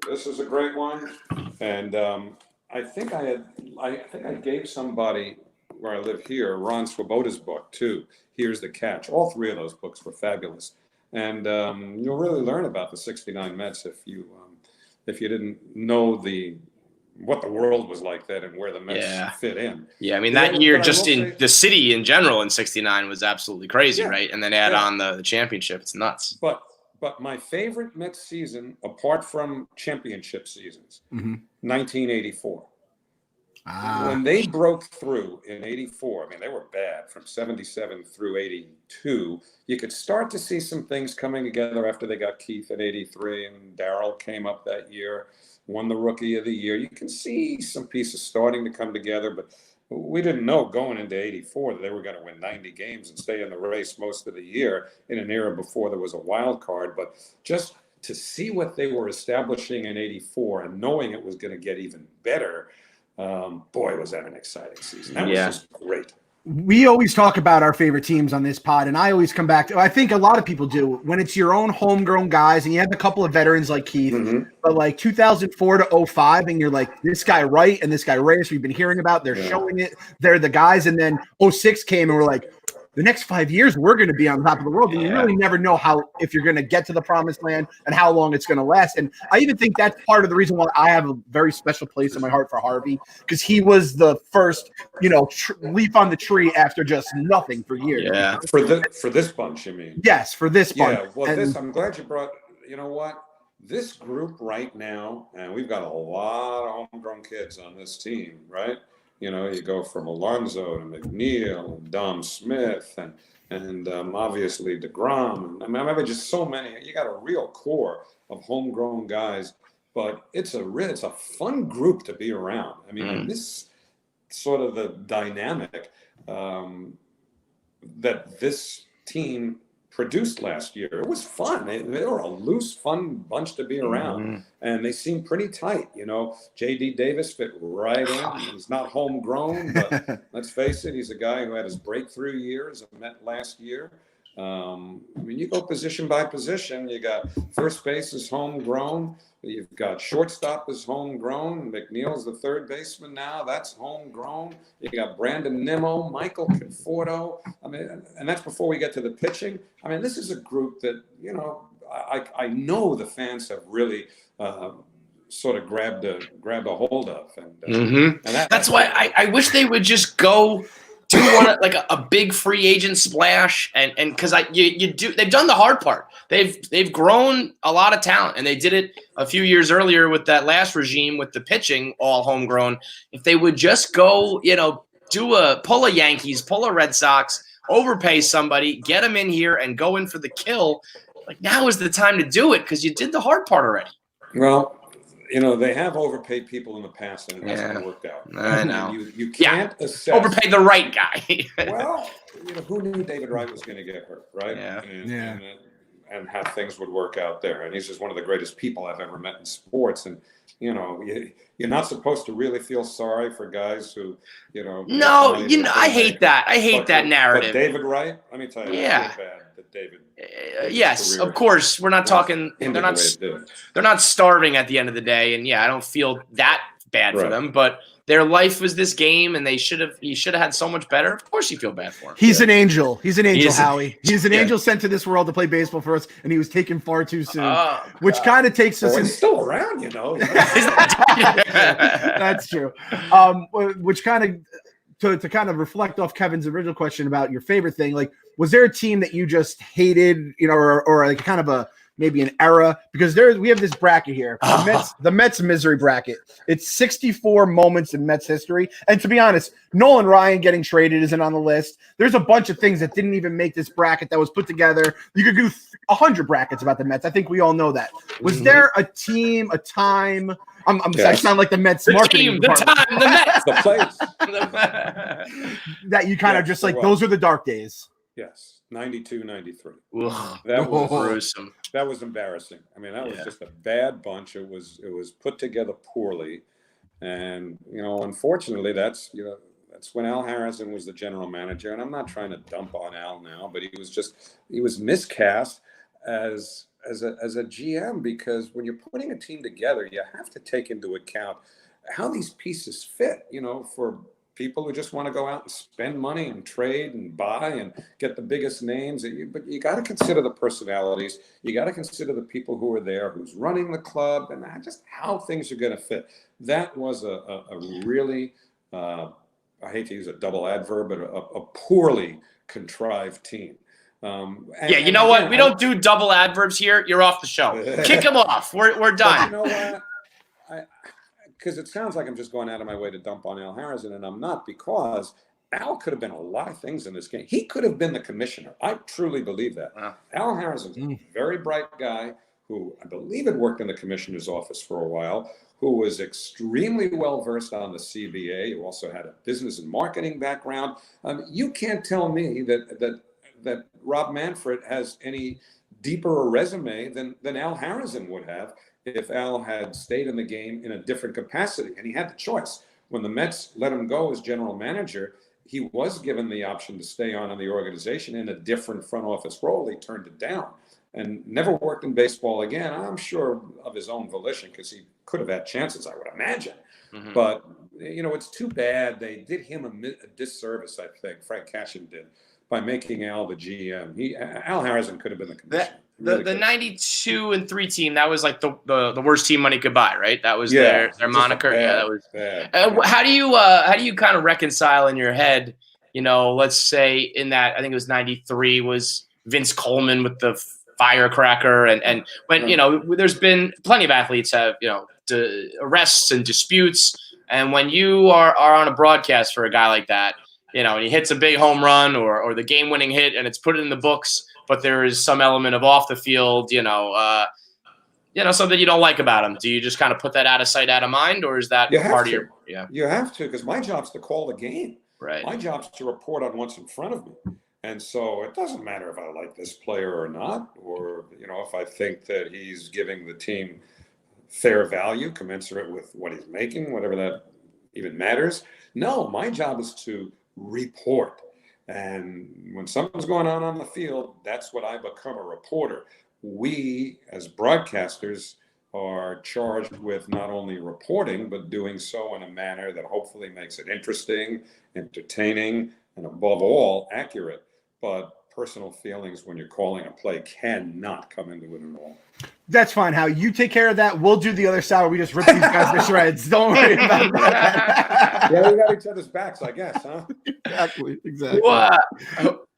This is a great one. And I think I gave somebody where I live here Ron Swoboda's book too. Here's the Catch. All three of those books were fabulous. And you'll really learn about the '69 Mets if you didn't know what the world was like then and where the Mets fit in. Yeah, I mean that year just in the city in general in '69 was absolutely crazy, right? And then add on the championship, it's nuts. But my favorite Mets season, apart from championship seasons, 1984. When they broke through in 84, I mean, they were bad from 77 through 82. You could start to see some things coming together after they got Keith in 83 and Darryl came up that year. won the Rookie of the Year. You can see some pieces starting to come together, but we didn't know going into 84 that they were going to win 90 games and stay in the race most of the year in an era before there was a wild card. But just to see what they were establishing in 84 and knowing it was going to get even better, boy, was that an exciting season. That was just great. We always talk about our favorite teams on this pod, and I always come back to, I think a lot of people do, when it's your own homegrown guys and you have a couple of veterans like Keith, but like 2004 to 05, and you're like, this guy Wright and this guy Reyes, we've been hearing about, they're showing it, they're the guys. And then 06 came and we're like, the next 5 years, we're going to be on top of the world. And you really never know if you're going to get to the promised land and how long it's going to last. And I even think that's part of the reason why I have a very special place in my heart for Harvey, because he was the first, leaf on the tree after just nothing for years. Yeah. For this bunch, you mean? Yes, for this bunch. Yeah, well, I'm glad you brought, you know what? This group right now, and we've got a lot of homegrown kids on this team, right? You go from Alonzo to McNeil and Dom Smith and obviously DeGrom. I mean, just so many. You got a real core of homegrown guys, but it's a fun group to be around. I mean, this sort of the dynamic that this team produced last year. It was fun. They were a loose, fun bunch to be around, and they seemed pretty tight. J.D. Davis fit right in. He's not homegrown, but let's face it, he's a guy who had his breakthrough years at Met last year. I mean, you go position by position. You got first base is homegrown. You've got shortstop is homegrown. McNeil's the third baseman now. That's homegrown. You got Brandon Nimmo, Michael Conforto. I mean, and that's before we get to the pitching. I mean, this is a group that, I know the fans have really sort of grabbed a hold of. And that's why I wish they would just go do one like a big free agent splash, and because they've done the hard part. They've grown a lot of talent, and they did it a few years earlier with that last regime with the pitching all homegrown. If they would just go, pull a Yankees, pull a Red Sox, overpay somebody, get them in here, and go in for the kill. Like, now is the time to do it because you did the hard part already. Well, they have overpaid people in the past, and it hasn't worked out. I know. You can't assess. Overpay the right guy. Well, who knew David Wright was going to get hurt, right? Yeah. And how things would work out there. And he's just one of the greatest people I've ever met in sports. And, you're not supposed to really feel sorry for guys who, No, I hate that. I hate that narrative. But David Wright, let me tell you, I feel bad that David. Yes, of course. We're not talking. They're not starving at the end of the day, and I don't feel that bad for them. But their life was this game, and he should have had so much better. Of course, you feel bad for him. He's an angel. He's an angel, Howie. He's an angel sent to this world to play baseball for us, and he was taken far too soon. Which kind of takes us. He's still around, That's true. Which kind of to kind of reflect off Kevin's original question about your favorite thing, like, was there a team that you just hated, or like kind of maybe an era? Because we have this bracket here, the Mets misery bracket. It's 64 moments in Mets history. And to be honest, Nolan Ryan getting traded isn't on the list. There's a bunch of things that didn't even make this bracket that was put together. You could do 100 brackets about the Mets. I think we all know that. Was there a team, a time? I sound like the Mets marketing department. The Mets, the place that you kind of just like, those are the dark days. Yes, 92, 93. That was gruesome. That was embarrassing. I mean, that was just a bad bunch. It was put together poorly, and unfortunately, that's when Al Harrison was the general manager. And I'm not trying to dump on Al now, but he was miscast as a GM, because when you're putting a team together, you have to take into account how these pieces fit. For people who just want to go out and spend money and trade and buy and get the biggest names. But you got to consider the personalities. You got to consider the people who are there, who's running the club, and just how things are going to fit. That was a really, I hate to use a double adverb, but a poorly contrived team. You know what? We don't do double adverbs here. You're off the show. Kick them off. We're done. But you know what? Because it sounds like I'm just going out of my way to dump on Al Harrison, and I'm not, because Al could have been a lot of things in this game. He could have been the commissioner. I truly believe that. Al Harrison's a very bright guy who I believe had worked in the commissioner's office for a while, who was extremely well versed on the CBA, who also had a business and marketing background. You can't tell me that Rob Manfred has any deeper a resume than Al Harrison would have if Al had stayed in the game in a different capacity. And he had the choice. When the Mets let him go as general manager, he was given the option to stay on in the organization in a different front office role. He turned it down and never worked in baseball again. I'm sure of his own volition, because he could have had chances, I would imagine. Mm-hmm. But, it's too bad. They did him a disservice, I think, Frank Cashin did, by making Al the GM. Al Harrison could have been the commissioner. The 92-3 team, that was like the worst team money could buy, right? That was their moniker. That was bad. How do you kind of reconcile in your head, let's say in that, I think it was 93, was Vince Coleman with the firecracker, and when there's been plenty of athletes have arrests and disputes, and when you are on a broadcast for a guy like that, and he hits a big home run or the game-winning hit, and it's put in the books, but there is some element of off the field, something you don't like about him. Do you just kind of put that out of sight, out of mind, or is that part of your? Yeah, you have to, because my job's to call the game. Right. My job's to report on what's in front of me, and so it doesn't matter if I like this player or not, or if I think that he's giving the team fair value commensurate with what he's making, whatever that even matters. No, my job is to report. And when something's going on the field, that's what I become, a reporter. We, as broadcasters, are charged with not only reporting, but doing so in a manner that hopefully makes it interesting, entertaining, and above all, accurate. But personal feelings when you're calling a play cannot come into it at all. That's fine, Howie. You take care of that. We'll do the other side where we just rip these guys to shreds. Don't worry about that. Yeah, we got each other's backs, I guess, huh? Exactly. Well,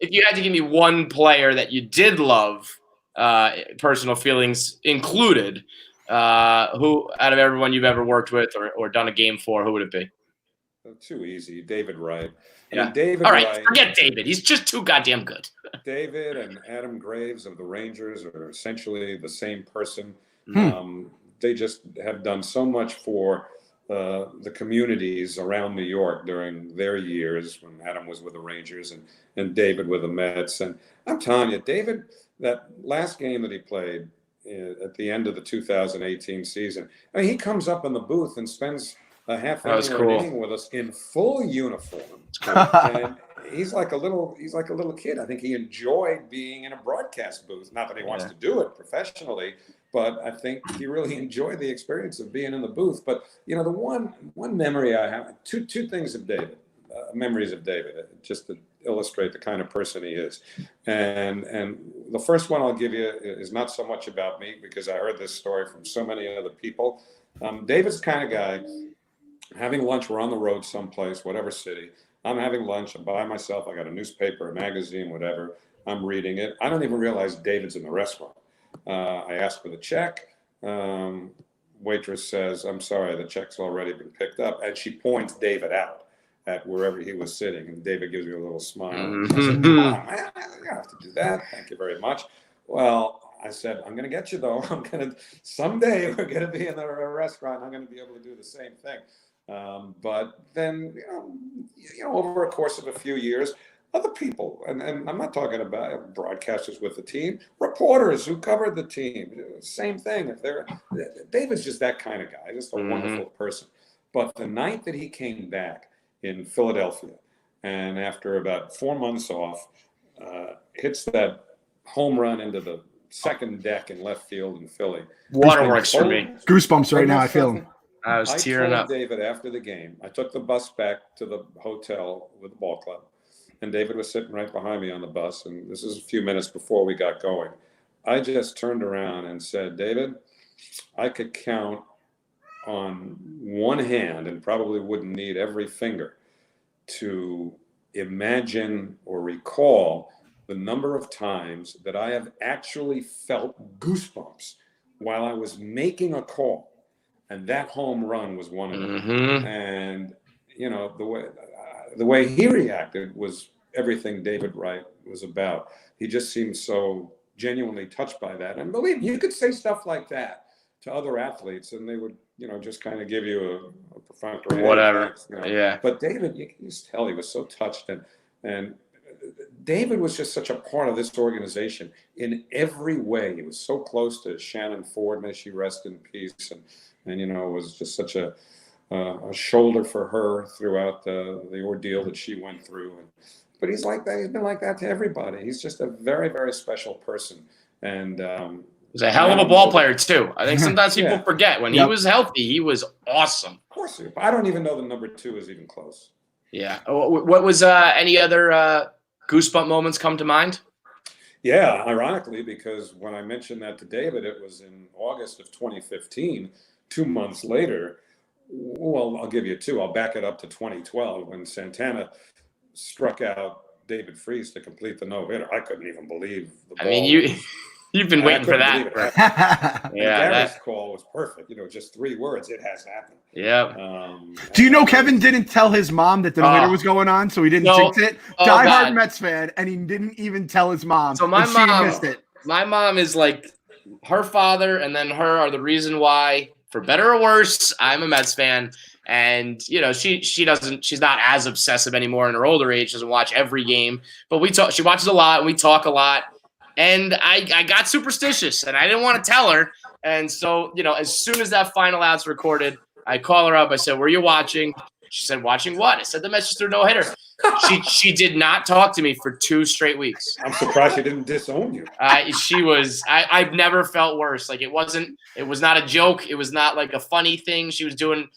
if you had to give me one player that you did love, personal feelings included, who out of everyone you've ever worked with or done a game for, who would it be? Too easy. David Wright. Yeah. All right, Wright, forget David. He's just too goddamn good. David and Adam Graves of the Rangers are essentially the same person. They just have done so much for the communities around New York during their years when Adam was with the Rangers and David with the Mets. And I'm telling you, David, that last game that he played at the end of the 2018 season, I mean, he comes up in the booth and spends a half an inning with us in full uniform. And he's like a little kid. I think he enjoyed being in a broadcast booth. Not that he wants to do it professionally, but I think he really enjoyed the experience of being in the booth. But the one memory I have, two things of David, memories of David, just to illustrate the kind of person he is. And the first one I'll give you is not so much about me, because I heard this story from so many other people. David's the kind of guy. Having lunch, we're on the road someplace, whatever city. I'm having lunch. I'm by myself. I got a newspaper, a magazine, whatever. I'm reading it. I don't even realize David's in the restaurant. I ask for the check. Waitress says, "I'm sorry, the check's already been picked up." And she points David out at wherever he was sitting. And David gives me a little smile. I said, "Come on, man, you don't have to do that. Thank you very much." Well, I said, "I'm going to get you, though. Someday we're going to be in a restaurant. I'm going to be able to do the same thing." But then, over a course of a few years, other people, and I'm not talking about broadcasters with the team, reporters who covered the team, same thing. David's just that kind of guy, just a wonderful person. But the night that he came back in Philadelphia, and after about 4 months off, hits that home run into the second deck in left field in Philly. Waterworks for me. Goosebumps right now. I feel them. I was tearing up. David, after the game, I took the bus back to the hotel with the ball club, and David was sitting right behind me on the bus. And this is a few minutes before we got going. I just turned around and said, "David, I could count on one hand, and probably wouldn't need every finger, to imagine or recall the number of times that I have actually felt goosebumps while I was making a call. And that home run was one of them." And, the way he reacted was everything David Wright was about. He just seemed so genuinely touched by that. And believe me, you could say stuff like that to other athletes, and they would just kind of give you a perfunctory Whatever. thanks. Yeah. But David, you can just tell he was so touched, and David was just such a part of this organization in every way. He was so close to Shannon Ford, may she rest in peace, and was just such a shoulder for her throughout the ordeal that she went through. But he's like that. He's been like that to everybody. He's just a very, very special person. And he's a hell of a ball player too. I think sometimes people Yeah. forget when he was healthy, he was awesome. Of course, I don't even know the number 2 is even close. Yeah. What was any other goosebump moments come to mind? Yeah, ironically, because when I mentioned that to David, it was in August of 2015. 2 months later, well, I'll give you 2. I'll back it up to 2012 when Santana struck out David Freese to complete the no-hitter. I couldn't even believe the ball. I mean, you've been waiting for that. Yeah, Gary's call was perfect. Just 3 words. It has happened. Yeah. Do you know Kevin didn't tell his mom that the no-hitter was going on, so he didn't jinx it? Diehard Mets fan, and he didn't even tell his mom. So she missed it. My mom is like, her father and then her are the reason why, for better or worse, I'm a Mets fan. And she's not as obsessive anymore in her older age. Doesn't watch every game, but we talk. She watches a lot, and we talk a lot. And I got superstitious, and I didn't want to tell her. And so as soon as that final out's recorded, I call her up. I said, "Were you watching?" She said, "Watching what?" I said, "The Mets just threw no hitter." She did not talk to me for 2 straight weeks. I'm surprised she didn't disown you. She was. I've never felt worse. Like it was not a joke. It was not like a funny thing she was doing.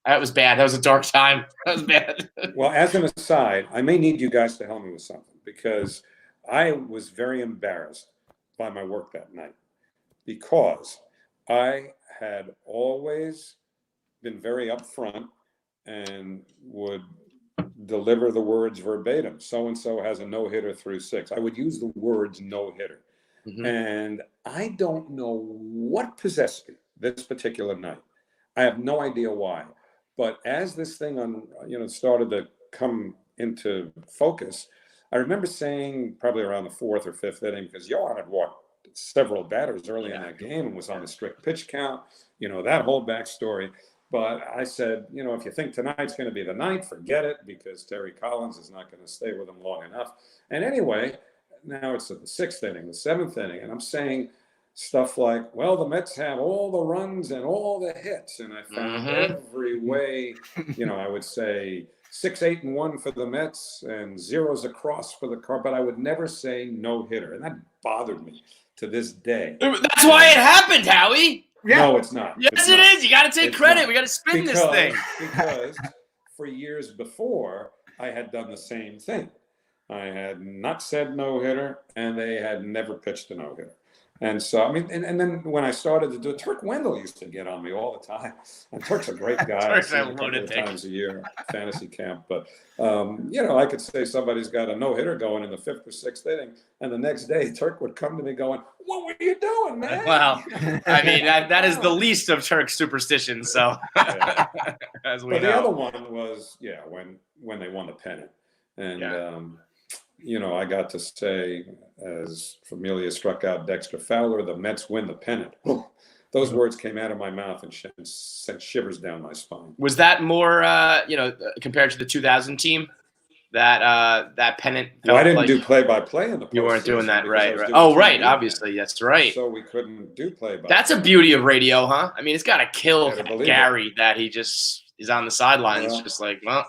That was bad. That was a dark time. That was bad. Well, as an aside, I may need you guys to help me with something because I was very embarrassed by my work that night because I had always been very upfront and would deliver the words verbatim. So-and-so has a no-hitter through 6. I would use the words no-hitter. Mm-hmm. And I don't know what possessed me this particular night. I have no idea why. But as this thing started to come into focus, I remember saying probably around the 4th or 5th inning, because Johan had walked several batters early in that game and was on the strict pitch count, that whole backstory. But I said, if you think tonight's going to be the night, forget it, because Terry Collins is not going to stay with him long enough. And anyway, now it's the 6th inning, the 7th inning, and I'm saying stuff like, well, the Mets have all the runs and all the hits. And I found every way, I would say 6, 8, and 1 for the Mets and zeros across for the Cardinals, but I would never say no hitter. And that bothered me to this day. That's why it happened, Howie. Yeah. No, it's not. Yes, it is. You got to take credit. We got to spin this thing. Because for years before, I had done the same thing. I had not said no-hitter, and they had never pitched a no-hitter. And so, I mean, and then when I started to do it, Turk Wendell used to get on me all the time. And Turk's a great guy. Turk's a couple of times a year, fantasy camp. But, I could say somebody's got a no-hitter going in the 5th or 6th inning. And the next day, Turk would come to me going, "What were you doing, man?" Well, I mean, that is the least of Turk's superstitions. So, as we know. The other one was, when they won the pennant. And, I got to say, as Familia struck out Dexter Fowler, the Mets win the pennant. Those words came out of my mouth and sent shivers down my spine. Was that more, compared to the 2000 team, that pennant? Well, I didn't do play-by-play in the postseason. You weren't doing that, right? Oh, right. Obviously, that's right. So we couldn't do play-by-play. That's a beauty of radio, huh? I mean, it's got to kill Gary that he just is on the sidelines, just like, well.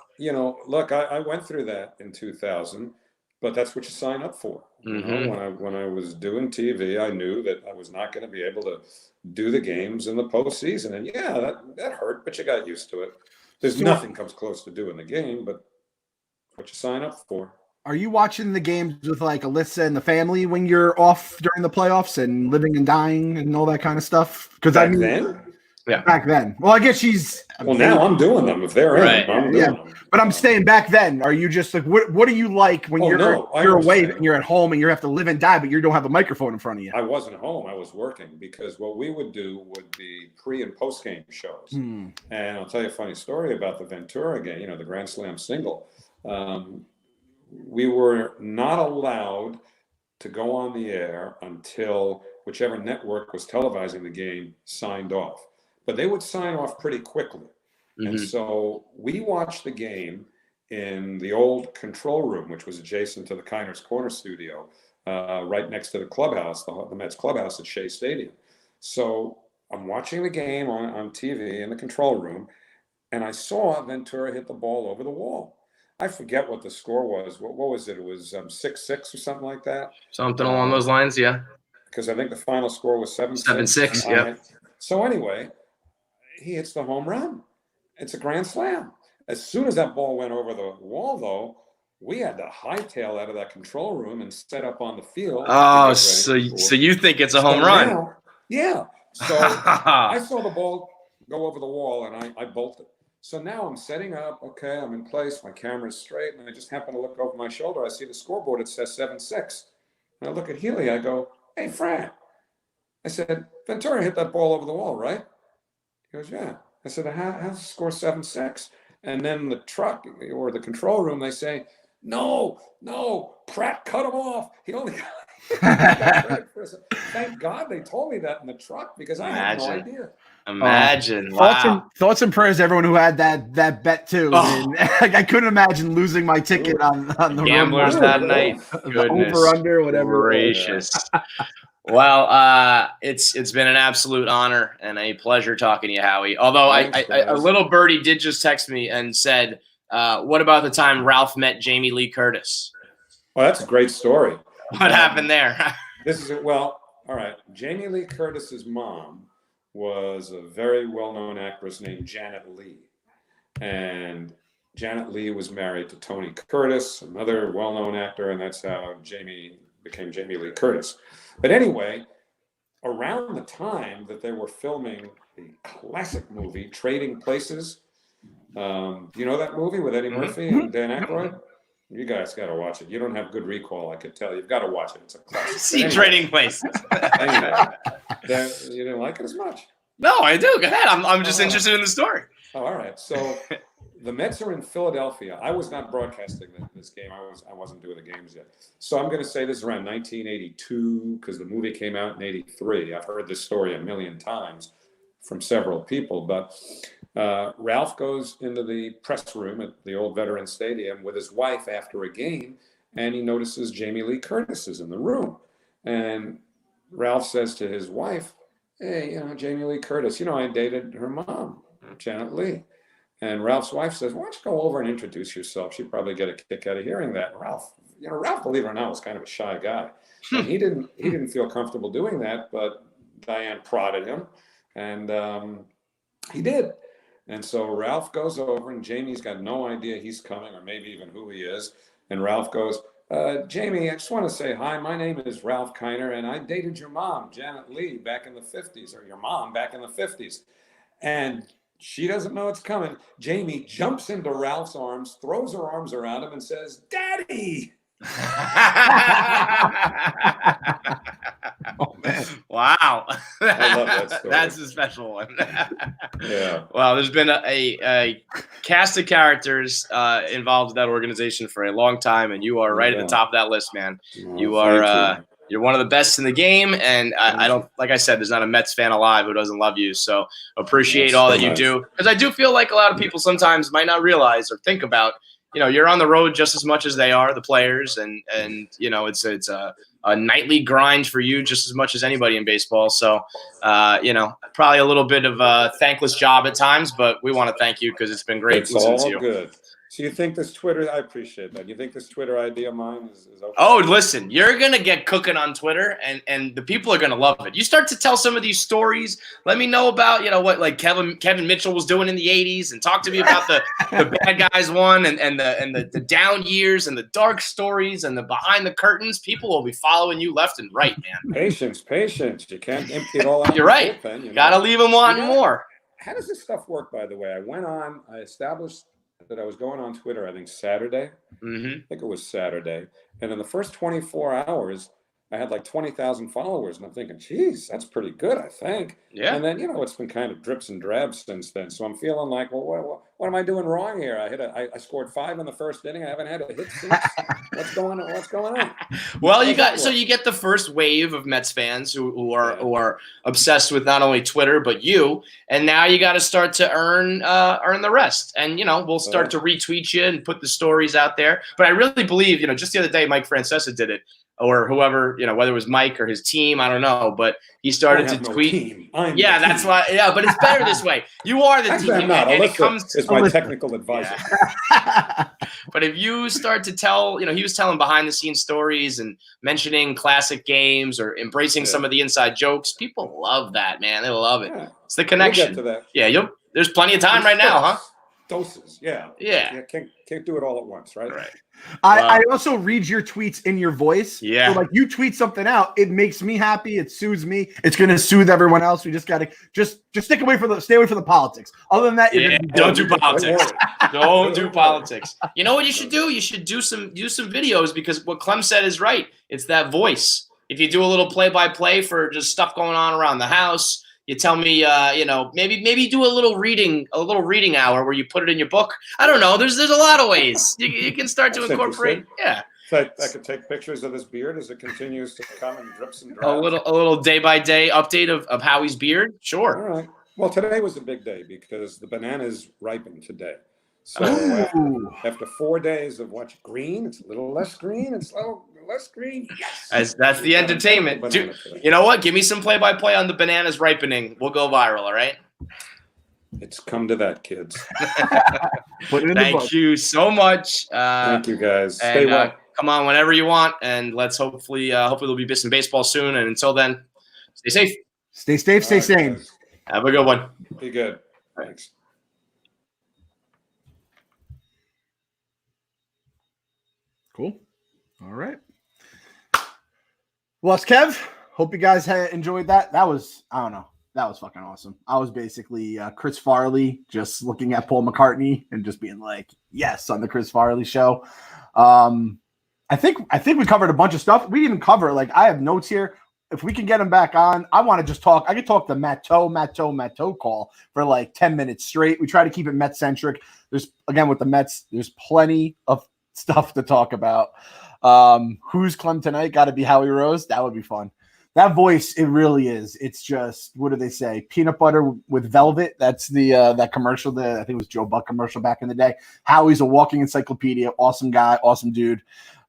Look, I went through that in 2000. But that's what you sign up for. When I was doing TV, I knew that I was not going to be able to do the games in the postseason. And that hurt, but you got used to it. There's nothing comes close to doing the game, but what you sign up for. Are you watching the games with like Alyssa and the family when you're off during the playoffs and living and dying and all that kind of stuff? Because back then. Well, I guess she's. Well, now I'm doing them. If they're in, I'm doing them. But I'm saying back then. Are you just like what are you like when you're away and you're at home and you have to live and die, but you don't have a microphone in front of you? I wasn't home. I was working because what we would do would be pre and post game shows. And I'll tell you a funny story about the Ventura game. The Grand Slam single. We were not allowed to go on the air until whichever network was televising the game signed off. but they would sign off pretty quickly. Mm-hmm. And so we watched the game in the old control room, which was adjacent to the Kiner's Corner studio, right next to the clubhouse, the Mets clubhouse at Shea Stadium. So I'm watching the game on TV in the control room, and I saw Ventura hit the ball over the wall. I forget what the score was. What was it? It was 6-6 or something like that. Something along those lines, yeah. Because I think the final score was 7-6. 7-6, yeah. So anyway, he hits the home run. It's a grand slam. As soon as that ball went over the wall, though, we had to hightail out of that control room and set up on the field. Oh, so you think it's a home run? Now, yeah. So I saw the ball go over the wall, and I bolted. So now I'm setting up. Okay, I'm in place. My camera's straight, and I just happen to look over my shoulder. I see the scoreboard. It says 7-6. And I look at Healy. I go, "Hey, Fran." I said, "Ventura hit that ball over the wall, right?" He goes, "Yeah." I said, "How's the score 7-6? And then the truck or the control room, they say, no, Pratt cut him off. He only got Thank God they told me that in the truck, because I had no idea. Imagine. Wow. Thoughts and prayers to everyone who had that bet too. Oh. I couldn't imagine losing my ticket on the gamblers that night. Goodness over under whatever. Gracious. Well, it's been an absolute honor and a pleasure talking to you, Howie. Although a little birdie did just text me and said, "What about the time Ralph met Jamie Lee Curtis?" Oh, that's a great story. What happened there? All right. Jamie Lee Curtis's mom was a very well-known actress named Janet Leigh, and Janet Leigh was married to Tony Curtis, another well-known actor, and that's how Jamie became Jamie Lee Curtis. But anyway, around the time that they were filming the classic movie Trading Places, do you know that movie with Eddie Murphy and Dan Aykroyd? You guys got to watch it. You don't have good recall, I could tell. You've got to watch it. It's a classic. See, Trading Places. Anyway, you didn't like it as much? No, I do. Go ahead. I'm just interested in the story. Oh, all right. So the Mets are in Philadelphia. I was not broadcasting this game. I wasn't doing the games yet. So I'm going to say this is around 1982, because the movie came out in 83. I've heard this story a million times from several people. But Ralph goes into the press room at the old Veterans Stadium with his wife after a game, and he notices Jamie Lee Curtis is in the room. And Ralph says to his wife, "Hey, Jamie Lee Curtis, I dated her mom, Janet Leigh." And Ralph's wife says, "Why don't you go over and introduce yourself? She'd probably get a kick out of hearing that." And Ralph, believe it or not, was kind of a shy guy. And he didn't feel comfortable doing that, but Diane prodded him, and he did. And so Ralph goes over, and Jamie's got no idea he's coming, or maybe even who he is. And Ralph goes, "Jamie, I just want to say hi. My name is Ralph Kiner, and I dated your mom, Janet Leigh, back in the 50s, or your mom back in the 50s. And she doesn't know it's coming." Jamie jumps into Ralph's arms, throws her arms around him, and says, "Daddy!" Oh, man. Wow. I love that story. That's a special one. Yeah. Well, there's been a cast of characters involved with that organization for a long time, and you are right at the top of that list, man. You're one of the best in the game, and I don't, like I said, there's not a Mets fan alive who doesn't love you. So appreciate all that you do, because I do feel like a lot of people sometimes might not realize or think about, you're on the road just as much as they are, the players, and it's a nightly grind for you just as much as anybody in baseball. So, probably a little bit of a thankless job at times, but we want to thank you because it's been great listening to you. It's all good. So you think this Twitter, I appreciate that. You think this Twitter idea of mine is okay? Oh, listen, you're going to get cooking on Twitter, and the people are going to love it. You start to tell some of these stories. Let me know about, what like Kevin Mitchell was doing in the 80s, and talk to me about the bad guys one and the down years and the dark stories and the behind the curtains. People will be following you left and right, man. Patience. You can't empty it all out. You're right. Got to leave them wanting more. How does this stuff work, by the way? I established that I was going on Twitter, I think Saturday. I think it was Saturday. And in the first 24 hours, I had like 20,000 followers, and I'm thinking, geez, that's pretty good, I think. Yeah. And then, it's been kind of drips and drabs since then. So I'm feeling like, well, what am I doing wrong here? I scored 5 in the first inning. I haven't had a hit since. What's going on? Well, you get the first wave of Mets fans who are obsessed with not only Twitter but you, and now you got to start to earn the rest. And we'll start to retweet you and put the stories out there. But I really believe, just the other day, Mike Francesa did it. Or whoever, whether it was Mike or his team, I don't know, but he started to tweet. Yeah, that's why. Yeah, but it's better this way. You are the Actually, team. I'm not. And Alyssa is my technical advisor. Yeah. But if you start to tell, he was telling behind the scenes stories and mentioning classic games or embracing some of the inside jokes. People love that, man. They love it. Yeah. It's the connection. We'll get to that. Yeah, there's plenty of time right now, huh? Doses, yeah. Can't do it all at once, right? Right. I also read your tweets in your voice. Yeah. So like you tweet something out, it makes me happy. It soothes me. It's gonna soothe everyone else. We just gotta just stay away from the politics. Other than that, don't do politics. Don't do politics. You know what you should do? You should do some videos, because what Clem said is right. It's that voice. If you do a little play-by-play for just stuff going on around the house. You tell me, maybe do a little reading hour where you put it in your book. I don't know. There's a lot of ways you can start to incorporate. Yeah. So I could take pictures of this beard as it continues to come in drips and drabs. A little day by day update of Howie's beard. Sure. All right. Well, today was a big day because the bananas ripened today. So after 4 days of green, it's a little less green. It's a little less green. Yes. That's the entertainment. You know what? Give me some play-by-play on the bananas ripening. We'll go viral, all right? It's come to that, kids. Thank you so much. Thank you, guys. Stay well. Come on whenever you want, and let's hopefully there'll be some baseball soon. And until then, stay safe. Stay safe. Stay sane. Guys. Have a good one. Be good. Thanks. Cool. All right. Well, it's Kev. Hope you guys enjoyed that. That was fucking awesome. I was basically Chris Farley, just looking at Paul McCartney and just being like, yes, on the Chris Farley show. I think we covered a bunch of stuff. We didn't cover, I have notes here. If we can get him back on, I want to just talk. I could talk the Matt Toe call for 10 minutes straight. We try to keep it Met centric. There's, again, with the Mets, there's plenty of stuff to talk about. Who's Clem tonight? Got to be Howie Rose. That would be fun. That voice, it really is. It's just, what do they say? Peanut butter with velvet. That's the that commercial. I think it was Joe Buck commercial back in the day. Howie's a walking encyclopedia. Awesome guy. Awesome dude.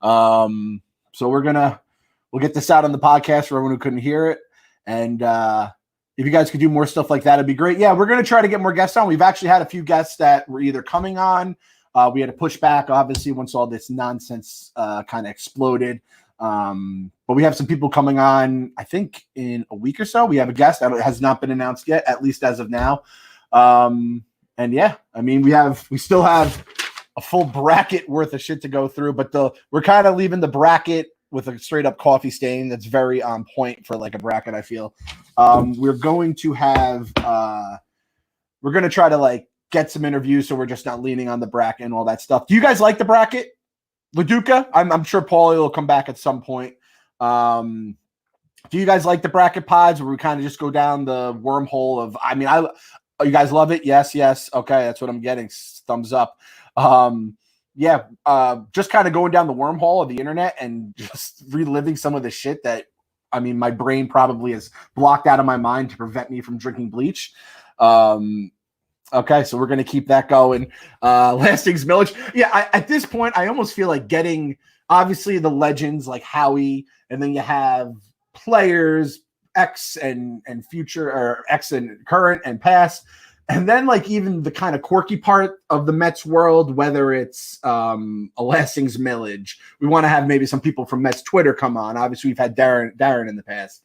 So we'll get this out on the podcast for everyone who couldn't hear it. And if you guys could do more stuff like that, it'd be great. Yeah, we're going to try to get more guests on. We've actually had a few guests that were either coming on. We had to push back, obviously, once all this nonsense kind of exploded. But we have some people coming on, I think, in a week or so. We have a guest that has not been announced yet, at least as of now. And yeah, I mean, we still have a full bracket worth of shit to go through, but we're kind of leaving the bracket with a straight up coffee stain that's very on point for a bracket, I feel. We're going to try to get some interviews, so we're just not leaning on the bracket and all that stuff. Do you guys like the bracket? LaDuca? I'm sure Paulie will come back at some point. Do you guys like the bracket pods where we kind of just go down the wormhole of, you guys love it? Yes. Okay. That's what I'm getting. Thumbs up. Just kind of going down the wormhole of the internet and just reliving some of the shit that, my brain probably is blocked out of my mind to prevent me from drinking bleach. Okay, so we're going to keep that going. Lastings Millage. Yeah, at this point, I almost feel like getting, obviously, the legends like Howie, and then you have players, X and future, or X and current and past, and then even the kind of quirky part of the Mets world, whether it's a Lastings Millage. We want to have maybe some people from Mets Twitter come on. Obviously, we've had Darren in the past.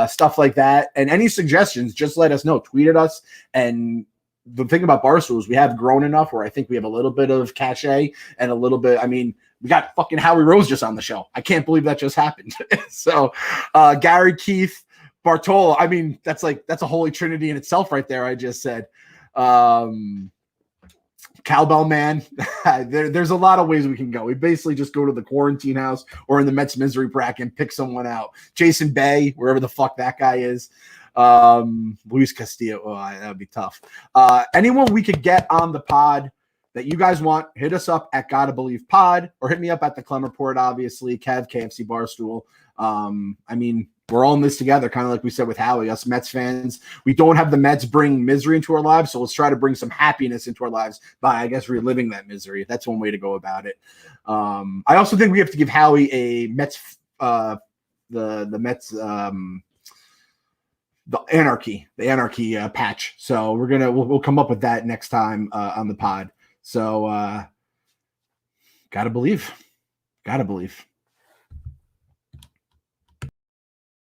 Stuff like that. And any suggestions, just let us know. Tweet at us. And the thing about Barstool is we have grown enough where I think we have a little bit of cachet and a little bit, we got fucking Howie Rose just on the show. I can't believe that just happened. So Gary, Keith, Bartolo, that's a holy trinity in itself right there, I just said. Cowbell man. There's a lot of ways we can go. We basically just go to the quarantine house or in the Mets misery bracket and pick someone out. Jason Bay, wherever the fuck that guy is. Luis Castillo. Oh, that would be tough. Anyone we could get on the pod that you guys want, hit us up at Gotta Believe Pod or hit me up at the Clem Report, obviously, Kev, KFC Barstool. I mean, we're all in this together, kind of like we said with Howie, us Mets fans. We don't have the Mets bring misery into our lives, so let's try to bring some happiness into our lives by, I guess, reliving that misery. That's one way to go about it. I also think we have to give Howie a Mets, the Mets, the anarchy patch. So we'll come up with that next time on the pod. So gotta believe.